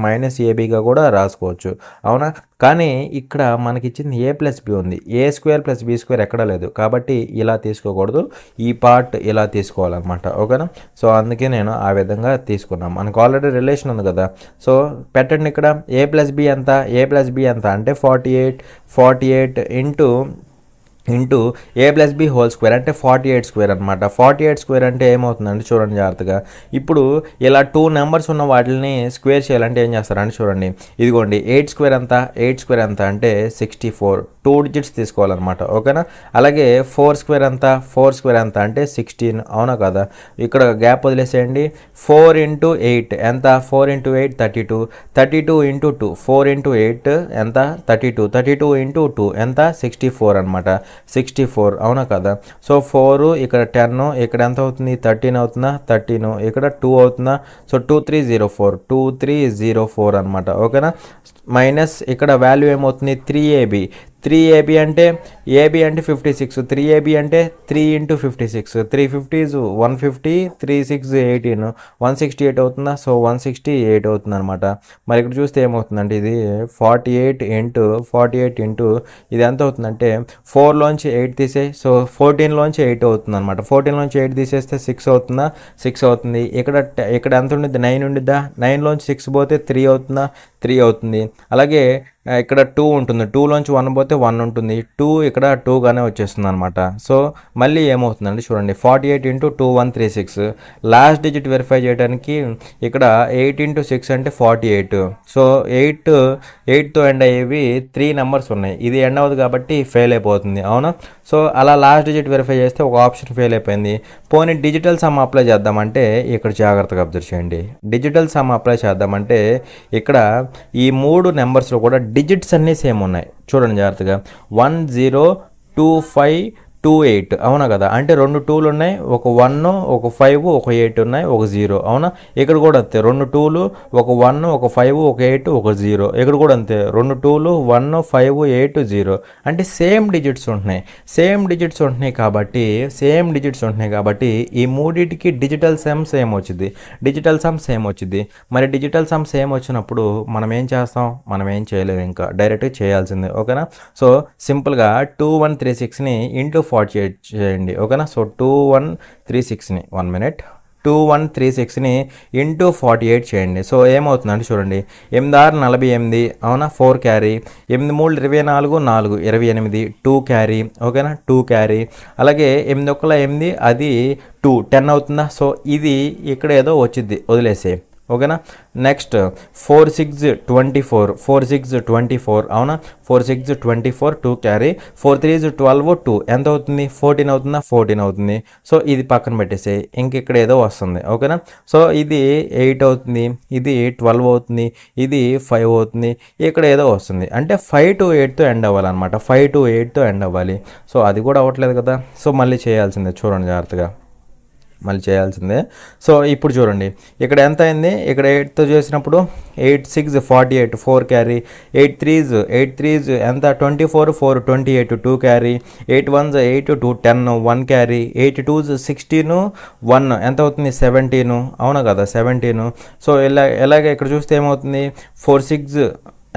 మైనస్ abగా కూడా రాసుకోవచ్చు, అవునా. కానీ ఇక్కడ మనకి ఇచ్చింది a + b ఉంది, a² + b² ఎక్కడా లేదు, కాబట్టి ఇలా తీసుకోకూడదు, ఈ పార్ట్ ఇలా తీసుకోవాలన్నమాట. ఓకేనా. సో అందుకే నేను ఆ విధంగా తీసుకున్నాం, మనకు ఆల్రెడీ రిలేషన్ ఉంది కదా. సో పెట్టండి ఇక్కడ a + b ఎంత, అంటే 48 into a + b whole square అంటే 48 స్క్వేర్ అనమాట. 48 స్క్వేర్ అంటే ఏమవుతుందంటే చూడండి జాగ్రత్తగా. ఇప్పుడు ఇలా 2 నెంబర్స్ ఉన్న వాటిని స్క్వేర్ చేయాలంటే ఏం చేస్తారంటే చూడండి, ఇదిగోండి 8 స్క్వేర్ ఎంత అంటే 64, 2 డిజిట్స్ తీసుకోవాలన్నమాట. ఓకేనా. అలాగే 4 స్క్వేర్ ఎంత అంటే 16, అవునా కదా. ఇక్కడ గ్యాప్ వదిలేసేయండి. 4 × 8 ఎంత, 4 × 8 32, 32 × 2 4 × 8 ఎంత 32, 32 × 2 ఎంత 64 అనమాట, 64, అవునా కదా. సో 4 ఇక్కడ 10, ఇక్కడ ఎంత అవుతుంది 13 అవుతుందా, 13 ఇక్కడ 2 అవుతుందా. సో 2304 అనమాట. ఓకేనా. మైనస్ ఇక్కడ వాల్యూ ఏమవుతుంది 3ab అంటే ab అంటే 56, 3ab అంటే 3 × 56, 350 is 150, 3 6 18, 168 అవుతుందా. సో 168 అవుతుంది అనమాట. మరి ఇక్కడ చూస్తే ఏమవుతుందంటే ఇది 48 ఇంటూ ఇది ఎంత అవుతుందంటే 4లోంచి 8 తీసేయి, సో 14లోంచి 8 అవుతుంది అనమాట. 14లోంచి 8 తీసేస్తే 6 అవుతుందా, 6 అవుతుంది. ఇక్కడ ఎంత ఉండిద్ది 9 ఉండిద్దా, 9లోంచి 6 పోతే 3 అవుతుందా, 3 అవుతుంది. అలాగే ఇక్కడ 2 ఉంటుంది, 2లోంచి 1 పోతే 1 ఉంటుంది, 2 ఇక్కడ 2గానే వచ్చేస్తుంది అనమాట. సో మళ్ళీ ఏమవుతుందండి చూడండి 48 × 2 136, లాస్ట్ డిజిట్ వెరిఫై చేయడానికి ఇక్కడ 8 × 6 అంటే 48. సో 8తో ఎండ్ అయ్యేవి 3 నెంబర్స్ ఉన్నాయి, ఇది ఎండ్ అవ్వదు కాబట్టి ఫెయిల్ అయిపోతుంది, అవునా. సో అలా లాస్ట్ డిజిట్ వెరిఫై చేస్తే ఒక ఆప్షన్ ఫెయిల్ అయిపోయింది. పోనీ డిజిటల్ సమ్ అప్లై చేద్దామంటే ఇక్కడ జాగ్రత్తగా అబ్జర్వ్ చేయండి. డిజిటల్ సమ్ అప్లై చేద్దామంటే ఇక్కడ ఈ 3 నెంబర్స్లో కూడా డిజిట్స్ అన్నీ సేమ్ ఉన్నాయి, చూడండి జాగ్రత్తగా. 102528, అవునా కదా. అంటే 2 2లు ఉన్నాయి, ఒక 1 ఒక 5 ఒక 8 ఉన్నాయి, ఒక 0, అవునా. ఇక్కడ కూడా అంతే 2 2లు, ఒక 1 ఒక 5 ఒక 8 ఒక 0, ఇక్కడ కూడా అంతే 2 2లు 1 5 8 0. అంటే సేమ్ డిజిట్స్ ఉంటున్నాయి కాబట్టి ఈ మూడింటికి డిజిటల్ సమ్ సేమ్ వచ్చింది. మరి డిజిటల్ సమ్ సేమ్ వచ్చినప్పుడు మనం ఏం చేస్తాం, మనం ఏం చేయలేము, ఇంకా డైరెక్ట్గా చేయాల్సిందే. ఓకేనా. సో సింపుల్గా 2136ని × 48 చేయండి. ఓకేనా. సో 2136ని 1 minute, 2136ని ఇంటూ 48 చేయండి. సో ఏమవుతుందంటే చూడండి, 8 6 48 అవునా, 4 క్యారీ, 8 3 24 4 28 2 క్యారీ, ఓకేనా, 2 క్యారీ. అలాగే 8 1 8 అది 2 10 అవుతుందా. సో ఇది ఇక్కడ ఏదో వచ్చింది, వదిలేసే, ఓకేనా. నెక్స్ట్ 4 6 24 4 6 24 అవునా, 4 6 24 2 క్యారీ, 4 3 12 2 ఎంత అవుతుంది, 14 అవుతుందా, 14 అవుతుంది. సో ఇది పక్కన పెట్టేసి ఇంక ఇక్కడ ఏదో వస్తుంది, ఓకేనా. సో ఇది 8 అవుతుంది, ఇది 12 అవుతుంది, ఇది 5 అవుతుంది, ఇక్కడ ఏదో వస్తుంది. అంటే 5 to 8తో ఎండ్ అవ్వాలన్నమాట, 5 to 8తో ఎండ్ అవ్వాలి. సో అది కూడా అవ్వట్లేదు కదా. సో మళ్ళీ చేయాల్సిందే, చూడండి జాగ్రత్తగా, మళ్ళీ చేయాల్సిందే. సో ఇప్పుడు చూడండి ఇక్కడ ఎంత అయింది, ఇక్కడ 8తో చేసినప్పుడు 8 6 48 4 క్యారీ, 8 3 ఎంత 24 4 28 2 క్యారీ, 8 1 8 2 10 1 క్యారీ, 8 2 16 1 ఎంత అవుతుంది 17, అవునా కదా 17. సో ఎలాగే ఇక్కడ చూస్తే ఏమవుతుంది, 4 6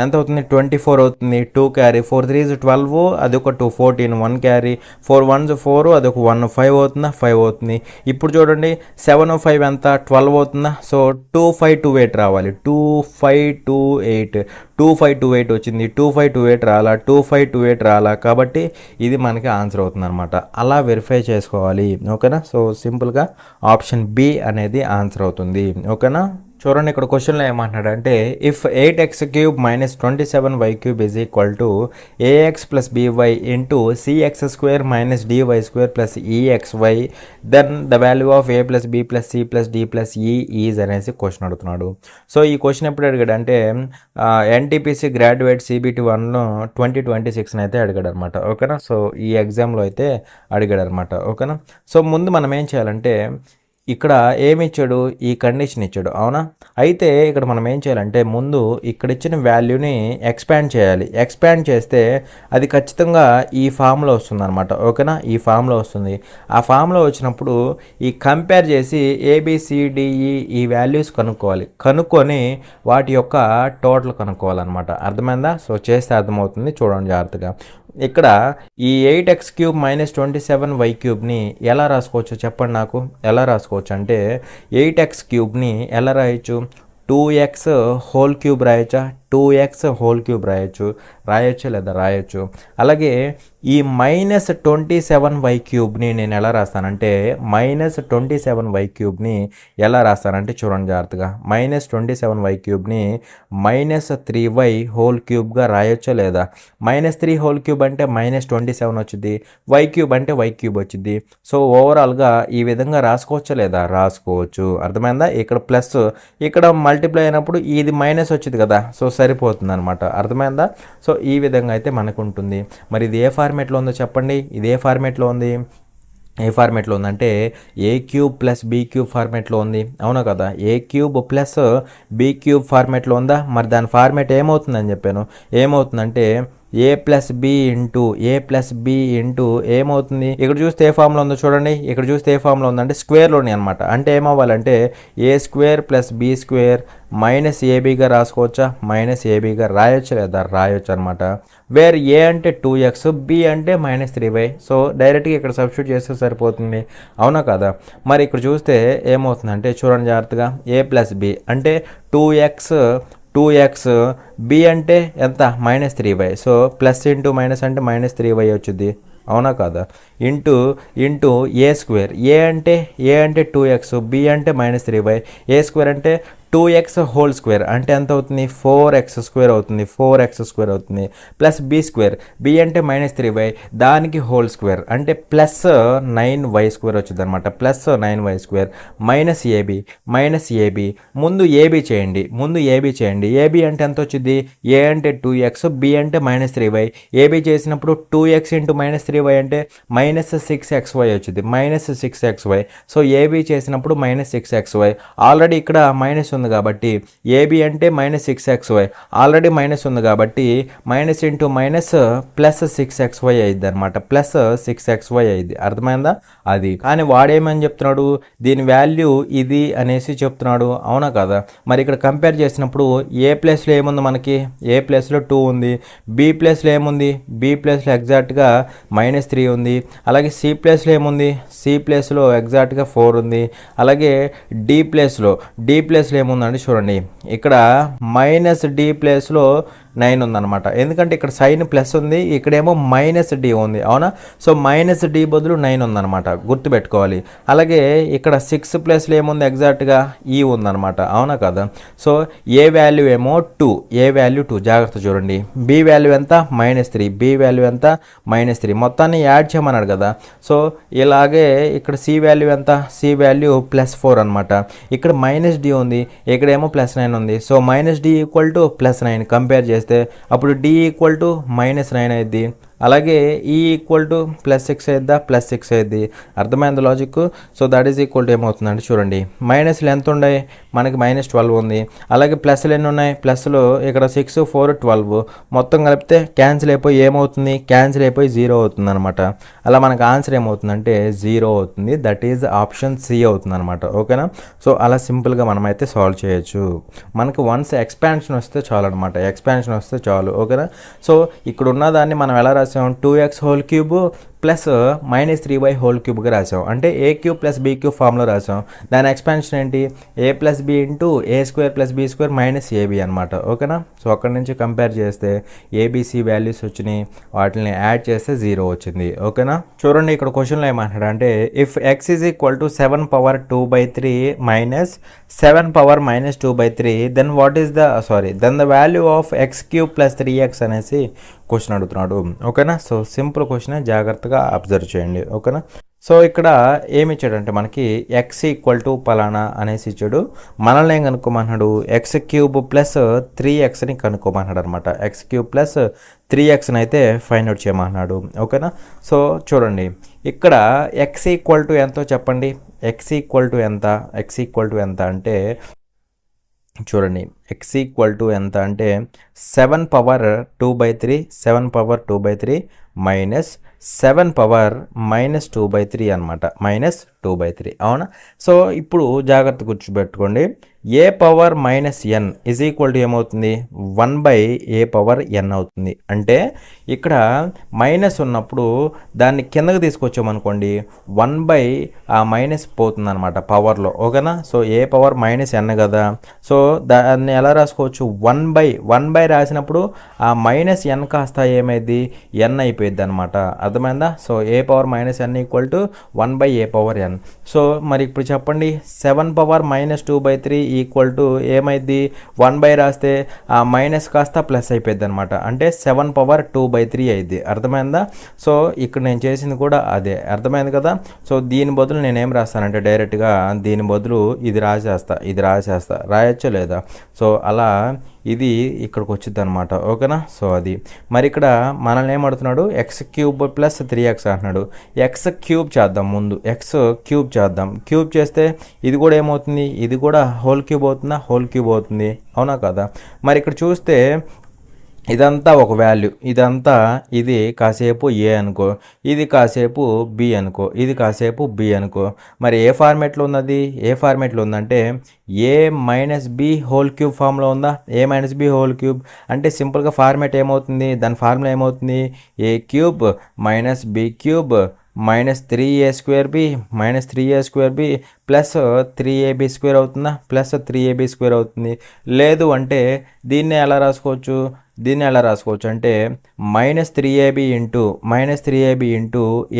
ఎంత అవుతుంది 24 అవుతుంది, 2 క్యారీ, 4 3 12 అది ఒక 2 14 1 క్యారీ, 4 1 4 అది ఒక 1 5 అవుతుందా, 5 అవుతుంది. ఇప్పుడు చూడండి 7 5 ఎంత 12 అవుతుందా. సో 2 5 2 8 రావాలి, 2 5 2 8 2 5 2 8 వచ్చింది, 2 5 2 8 రాలా, 2 5 2 8 రాలా. కాబట్టి ఇది మనకి ఆన్సర్ అవుతుంది అనమాట. అలా వెరిఫై చేసుకోవాలి, ఓకేనా. సో సింపుల్గా ఆప్షన్ బి అనేది ఆన్సర్ అవుతుంది, ఓకేనా. చూడండి ఇక్కడ క్వశ్చన్లో ఏమంటున్నాడంటే, if 8x³ minus 27y³ is equal to ax plus by into cx² minus dy² plus exy then the value of a plus b plus c plus d plus e is అనేసి question అడుగుతున్నాడు. So ఈ question ఎప్పుడు అడిగాడు అంటే NTPC graduate CBT 1లో 2026 అయితే అడిగాడు అనమాట, ఓకేనా. సో ఈ ఎగ్జామ్లో అయితే అడిగాడు అనమాట, ఓకేనా. సో ముందు మనం ఏం చేయాలంటే, ఇక్కడ ఏమి ఇచ్చాడు, ఈ కండిషన్ ఇచ్చాడు, అవునా. అయితే ఇక్కడ మనం ఏం చేయాలంటే ముందు ఇక్కడ ఇచ్చిన వాల్యూని ఎక్స్పాండ్ చేయాలి. ఎక్స్పాండ్ చేస్తే అది ఖచ్చితంగా ఈ ఫామ్లో వస్తుంది అనమాట, ఓకేనా. ఈ ఫామ్లో వస్తుంది. ఆ ఫామ్లో వచ్చినప్పుడు ఈ కంపేర్ చేసి ABCDE ఈ వాల్యూస్ కనుక్కొని వాటి యొక్క టోటల్ కనుక్కోవాలన్నమాట, అర్థమైందా. సో చేస్తే అర్థమవుతుంది, చూడండి జాగ్రత్తగా. ఇక్కడ ఈ 8x³ మైనస్ 27y³ ఎలా రాసుకోవచ్చు చెప్పండి నాకు. ఎలా రాసుకోవచ్చు అంటే 8x³ ఎలా రాయొచ్చు, 2x హోల్ క్యూబ్ రాయొచ్చా, 2x హోల్ క్యూబ్ రాయొచ్చు లేదా రాయొచ్చు. అలాగే ఈ మైనస్ 27y³ నేను ఎలా రాస్తానంటే మైనస్ 27y³ ఎలా రాస్తానంటే చూడండి జాగ్రత్తగా, minus 27y³ minus 3y whole క్యూబ్గా రాయొచ్చా లేదా. మైనస్ 3 హోల్ క్యూబ్ అంటే మైనస్ 27 వచ్చింది, y³ అంటే y³ వచ్చింది. సో ఓవరాల్గా ఈ విధంగా రాసుకోవచ్చా లేదా, రాసుకోవచ్చు, అర్థమైందా. ఇక్కడ ప్లస్ ఇక్కడ మల్టిప్లై అయినప్పుడు ఇది మైనస్ వచ్చింది కదా, సో సరిపోతుంది అనమాట, అర్థమైందా. సో ఈ విధంగా అయితే మనకు ఉంటుంది. మరి ఇది ఏ ఫార్మేట్లో ఉందో చెప్పండి, ఇది ఏ ఫార్మేట్లో ఉంది, ఏ ఫార్మేట్లో ఉందంటే a³ ప్లస్ b³ ఫార్మేట్లో ఉంది, అవునా కదా. a³ ప్లస్ b³ ఫార్మేట్లో ఉందా. మరి దాని ఫార్మేట్ ఏమవుతుందని చెప్పాను, ఏమవుతుందంటే a ప్లస్ బి ఇంటూ ఏమవుతుంది. ఇక్కడ చూస్తే ఏ ఫామ్లో ఉందో చూడండి, ఇక్కడ చూస్తే ఏ ఫామ్లో ఉందంటే స్క్వేర్లోని అనమాట. అంటే ఏమవ్వాలంటే a² ప్లస్ b² మైనస్ ఏబీగా రాసుకోవచ్చా, మైనస్ ఏబీగా రాయొచ్చు లేదా, రాయొచ్చు అనమాట. వేర్ ఏ అంటే 2x, బి అంటే మైనస్ 3y. సో డైరెక్ట్గా ఇక్కడ సబ్స్టిట్యూట్ చేస్తే సరిపోతుంది, అవునా కదా. మరి ఇక్కడ చూస్తే ఏమవుతుందంటే చూడండి జాగ్రత్తగా, a ప్లస్ బి అంటే 2x, బి అంటే ఎంత minus 3y. So plus into minus అంటే మైనస్ 3y వచ్చింది, అవునా కాదా. ఇంటూ a², ఏ అంటే 2x, బి అంటే మైనస్ 3y, a² అంటే 2x హోల్ స్క్వేర్ అంటే ఎంత అవుతుంది 4x² అవుతుంది, 4x² అవుతుంది. ప్లస్ b², బి అంటే మైనస్ 3y దానికి హోల్ స్క్వేర్ అంటే ప్లస్ 9y² వచ్చింది అనమాట, ప్లస్ 9y². మైనస్ ఏబి ముందు ఏబీ చేయండి, ఏబీ అంటే ఎంత వచ్చింది, ఏ అంటే 2x, బి అంటే మైనస్ 3y. ఏబీ చేసినప్పుడు 2x ఇంటూ మైనస్ 3y అంటే మైనస్ 6xy వచ్చింది, మైనస్ 6xy. సో ఏబీ చేసినప్పుడు మైనస్ 6xy. ఆల్రెడీ ఇక్కడ మైనస్ ఉంది కాబట్టి ఏబి అంటే -6xy ఆల్రెడీ మైనస్ ఉంది కాబట్టి minus into minus plus 6xy అయింది అనమాట, ప్లస్ 6xy అయింది. అర్థమైందా? అది కానీ వాడేమని చెప్తున్నాడు, దీని వాల్యూ ఇది అనేసి చెప్తున్నాడు, అవునా కదా? మరి ఇక్కడ కంపేర్ చేసినప్పుడు ఏ ప్లేస్లో ఏముంది, మనకి ఏ ప్లేస్లో 2 ఉంది, బి ప్లేస్లో ఏముంది, బి ప్లేస్లో ఎగ్జాక్ట్గా -3 ఉంది, అలాగే సి ప్లేస్లో ఏముంది, సి ప్లేస్లో ఎగ్జాక్ట్గా 4 ఉంది, అలాగే డి ప్లేస్లో ఏముందండి చూడండి, ఇక్కడ -d ప్లేస్లో 9 ఉందన్నమాట. ఎందుకంటే ఇక్కడ సైన్ ప్లస్ ఉంది, ఇక్కడేమో -d ఉంది, అవునా? సో -d బదులు 9 ఉందన్నమాట, గుర్తుపెట్టుకోవాలి. అలాగే ఇక్కడ 6 ప్లేస్లో ఏముంది, ఎగ్జాక్ట్గా ఈ ఉందన్నమాట, అవునా కదా? సో ఏ వాల్యూ ఏమో 2, ఏ వాల్యూ 2, జాగ్రత్త చూడండి. బి వాల్యూ ఎంత, -3, బి వాల్యూ ఎంత, -3, మొత్తాన్ని యాడ్ చేయమన్నాడు కదా. సో ఇలాగే ఇక్కడ సి వాల్యూ ఎంత, సి వాల్యూ +4 అనమాట. ఇక్కడ -d ఉంది, ఇక్కడేమో +9 ఉంది. సో -d = +9 కంపేర్ చేస్తే అప్పుడు d = -9 అయింది. అలాగే ఈ = +6 అయిద్దా, +6 అయింది. అర్థమైంది logic? So that is equal to ఏమవుతుందండి చూడండి, మైనస్లు ఎంత ఉన్నాయి, మనకి -12 ఉంది, అలాగే ప్లస్లు ఎన్ని ఉన్నాయి, ప్లస్లు ఇక్కడ 6, 4, 12 మొత్తం కలిపితే క్యాన్సిల్ అయిపోయి ఏమవుతుంది, క్యాన్సిల్ అయిపోయి 0 అవుతుంది అనమాట. అలా మనకు ఆన్సర్ ఏమవుతుందంటే 0 అవుతుంది. దట్ ఈజ్ ఆప్షన్ సి అవుతుంది అనమాట. ఓకేనా? సో అలా సింపుల్గా మనమైతే సాల్వ్ చేయొచ్చు. మనకి వన్స్ ఎక్స్పాన్షన్ వస్తే చాలు అనమాట, ఎక్స్పాన్షన్ వస్తే చాలు. ఓకేనా? సో ఇక్కడ ఉన్నదాన్ని మనం ఎలా 2x³ ప్లస్ -3y³ రాసాం, అంటే a³ + b³ ఫామ్లో రాసాం. దాని ఎక్స్పాన్షన్ ఏంటి, a+b into a² + b² -ab అనమాట. ఓకేనా? సో అక్కడ నుంచి కంపేర్ చేస్తే ఏబిసి వాల్యూస్ వచ్చినాయి, వాటిని యాడ్ చేస్తే 0 వచ్చింది. ఓకేనా? చూడండి ఇక్కడ క్వశ్చన్లో ఏమంటాడు అంటే if x = 7^2/3 - 7^-2/3 then what is then the value of x³ + 3x అనేసి క్వశ్చన్ అడుగుతున్నాడు. ఓకేనా? సో సింపుల్ క్వశ్చన్, జాగ్రత్తగా అబ్జర్వ్ చేయండి. ఓకేనా? సో ఇక్కడ ఏమి ఇచ్చాడంటే మనకి x = పలానా అనేసి ఇచ్చాడు. మనల్ని ఏం కనుక్కోమన్నాడు, x³ + 3xని కనుక్కోమన్నాడు అనమాట. x³ + 3xని అయితే ఫైండ్ అవుట్ చేయమన్నాడు. ఓకేనా? సో చూడండి ఇక్కడ x = ఎంతో చెప్పండి, x = ఎంత, అంటే చూడండి x = ఎంత అంటే 7^2/3 -7^-2/3 అనమాట, -2/3, అవునా? సో ఇప్పుడు జాగ్రత్త గుర్తుపెట్టుకోండి, a⁻n = ఏమవుతుంది, 1/a⁻n అవుతుంది. అంటే ఇక్కడ మైనస్ ఉన్నప్పుడు దాన్ని కిందకి తీసుకొచ్చామనుకోండి, 1/ ఆ మైనస్ పోతుంది అనమాట పవర్లో. ఓకేనా? సో a⁻n కదా, సో దాన్ని ఎలా రాసుకోవచ్చు, 1/1 రాసినప్పుడు ఆ -n కాస్త ఏమైంది, n అయిపోయింది అనమాట. అర్థమైందా? So a⁻n = 1/a⁻n. సో మరి ఇప్పుడు చెప్పండి, 7^-2/3 ఏమైంది, 1 రాస్తే ఆ మైనస్ కాస్త ప్లస్ అయిపోయింది అనమాట, అంటే 7^2/3 అయింది. అర్థమైందా? సో ఇక్కడ నేను చేసింది కూడా అదే, అర్థమైంది కదా? సో దీని బదులు నేనేం రాస్తానంటే డైరెక్ట్గా దీని బదులు ఇది రాసేస్తా, రాయొచ్చా లేదా? సో అలా ఇది ఇక్కడికి వచ్చింది అనమాట. ఓకేనా? సో అది మరి ఇక్కడ మనల్ని ఏమడుతున్నాడు, x³ + 3x అంటున్నాడు. x³ చేద్దాం, ముందు x³ చేద్దాం. క్యూబ్ చేస్తే ఇది కూడా ఏమవుతుంది, ఇది కూడా హోల్³ అవుతుందా, హోల్³ అవుతుంది, అవునా కదా? మరి ఇక్కడ చూస్తే ఇదంతా ఒక వాల్యూ, ఇది కాసేపు ఏ అనుకో, ఇది కాసేపు బి అనుకో, ఇది కాసేపు బి అనుకో. మరి ఏ ఫార్మేట్లో ఉన్నది, ఏ ఫార్మేట్లో ఉందంటే a-b³ ఫామ్లో ఉందా, a-b³ అంటే సింపుల్గా ఫార్మేట్ ఏమవుతుంది, దాని ఫార్ములా ఏమవుతుంది, a³ - b³ -3a²b plus 3ab² అవుతుందా, ప్లస్ 3ab² అవుతుంది. లేదు అంటే దీన్ని ఎలా రాసుకోవచ్చు, అంటే -3ab ఇంటూ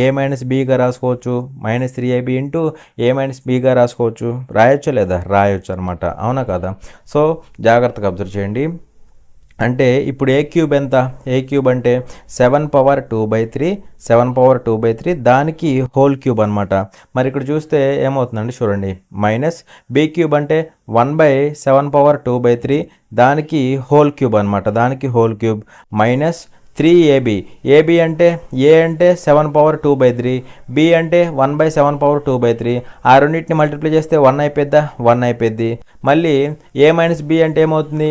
a-bగా రాసుకోవచ్చు, -3ab ఇంటూ a-bగా రాసుకోవచ్చు. రాయొచ్చు లేదా, రాయొచ్చు అనమాట, అవునా కదా? సో జాగ్రత్తగా అబ్జర్వ్ చేయండి. అంటే ఇప్పుడు a³ ఎంత, a³ అంటే 7^2/3 దానికి హోల్³ అనమాట. మరి ఇక్కడ చూస్తే ఏమవుతుందండి చూడండి, -b³ అంటే 1/7^2/3 దానికి హోల్³ అనమాట, దానికి హోల్³ 3ab, ఏబి అంటే ఏ అంటే 7/2/3, బి అంటే 1/7/2/3. ఆ రెండింటిని మల్టిప్లై చేస్తే 1 అయిపోద్దా, 1 అయిపోద్ది. మళ్ళీ ఏ మైనస్ బి అంటే ఏమవుతుంది,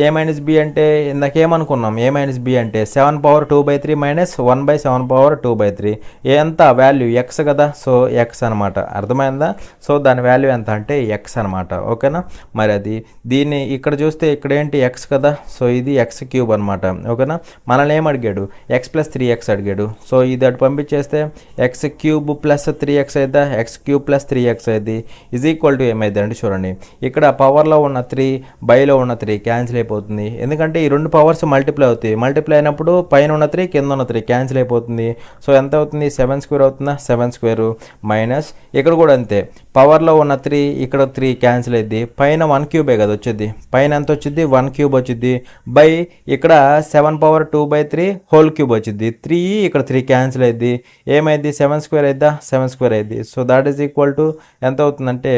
ఏ మైనస్ బి అంటే ఇందాకేమనుకున్నాం, ఏ మైనస్ బి అంటే 7/2/3 మైనస్ 1/7/2/3. ఎంత వాల్యూ ఎక్స్ కదా, సో ఎక్స్ అనమాట. అర్థమైందా? సో దాని వాల్యూ ఎంత అంటే ఎక్స్ అనమాట. ఓకేనా? మరి అది దీన్ని ఇక్కడ చూస్తే ఇక్కడ ఏంటి ఎక్స్ కదా, సో ఇది ఎక్స్ క్యూబ్ అనమాట. ఓకేనా? మనల్ని ఏం అడిగాడు, ఎక్స్ ప్లస్ 3x అడిగాడు. సో ఇది అటు పంపించేస్తే ఎక్స్ క్యూబ్ ప్లస్ 3x అయితే ఎక్స్ క్యూబ్ ప్లస్ 3x అయింది ఈజ్ ఈక్వల్ టు ఏమైంది అంటే చూడండి, ఇక్కడ పవర్లో ఉన్న 3 బైలో ఉన్న 3 క్యాన్సిల్ అయిపోతుంది. ఎందుకంటే ఈ రెండు పవర్స్ మల్టిప్లై అవుతాయి. మల్టిప్లై అయినప్పుడు పైన ఉన్న 3 కింద ఉన్న 3 క్యాన్సిల్ అయిపోతుంది. సో ఎంత అవుతుంది, 7² అవుతుందా, 7² మైనస్ ఇక్కడ కూడా అంతే, పవర్లో ఉన్న 3 ఇక్కడ 3 క్యాన్సిల్ అయింది. పైన 1³ కదా వచ్చింది, పైన ఎంత వచ్చింది 1³ వచ్చింది, బై ఇక్కడ 7/2/3 హోల్ క్యూబ్ వచ్చింది. 3 ఇక్కడ 3 క్యాన్సిల్ అయింది, ఏమైంది 7² అయిద్దా, 7² అయింది. So that is equal to ఎంత అవుతుందంటే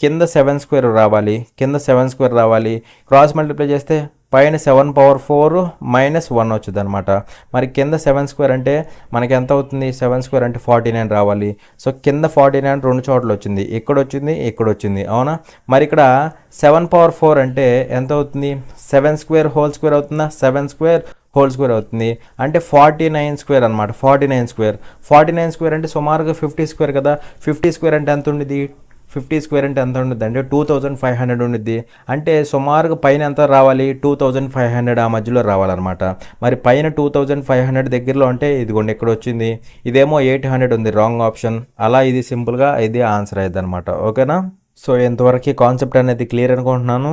కింద 7² రావాలి, కింద 7² రావాలి. క్రాస్ మల్టిప్లై చేస్తే పైన 7/4 మైనస్ 1 వచ్చింది అనమాట. మరి కింద 7² అంటే మనకి ఎంత అవుతుంది, 7² అంటే 49 రావాలి. సో కింద 49 రెండు చోట్ల వచ్చింది, ఇక్కడ వచ్చింది, ఇక్కడ వచ్చింది, అవునా? మరి ఇక్కడ 7/4 అంటే ఎంత అవుతుంది, 7² హోల్ స్క్వేర్ అవుతుందా, 7² హోల్ స్క్వేర్ అవుతుంది. అంటే 49² అనమాట. 49² అంటే సుమారుగా 50² కదా. 50² అంటే ఎంత ఉండిద్ది, 50² అంటే ఎంత ఉండిద్ది అంటే 2500 ఉండిద్ది. అంటే సుమారుగా పైన ఎంత రావాలి, 2500 ఆ మధ్యలో రావాలన్నమాట. మరి పైన 2500 దగ్గరలో అంటే ఇదిగోండి ఇక్కడ వచ్చింది, ఇదేమో 800 ఉంది, రాంగ్ ఆప్షన్. అలా ఇది సింపుల్గా ఇది ఆన్సర్ అయ్యింది అనమాట. ఓకేనా? సో ఇంతవరకు కాన్సెప్ట్ అనేది క్లియర్ అనుకుంటున్నాను.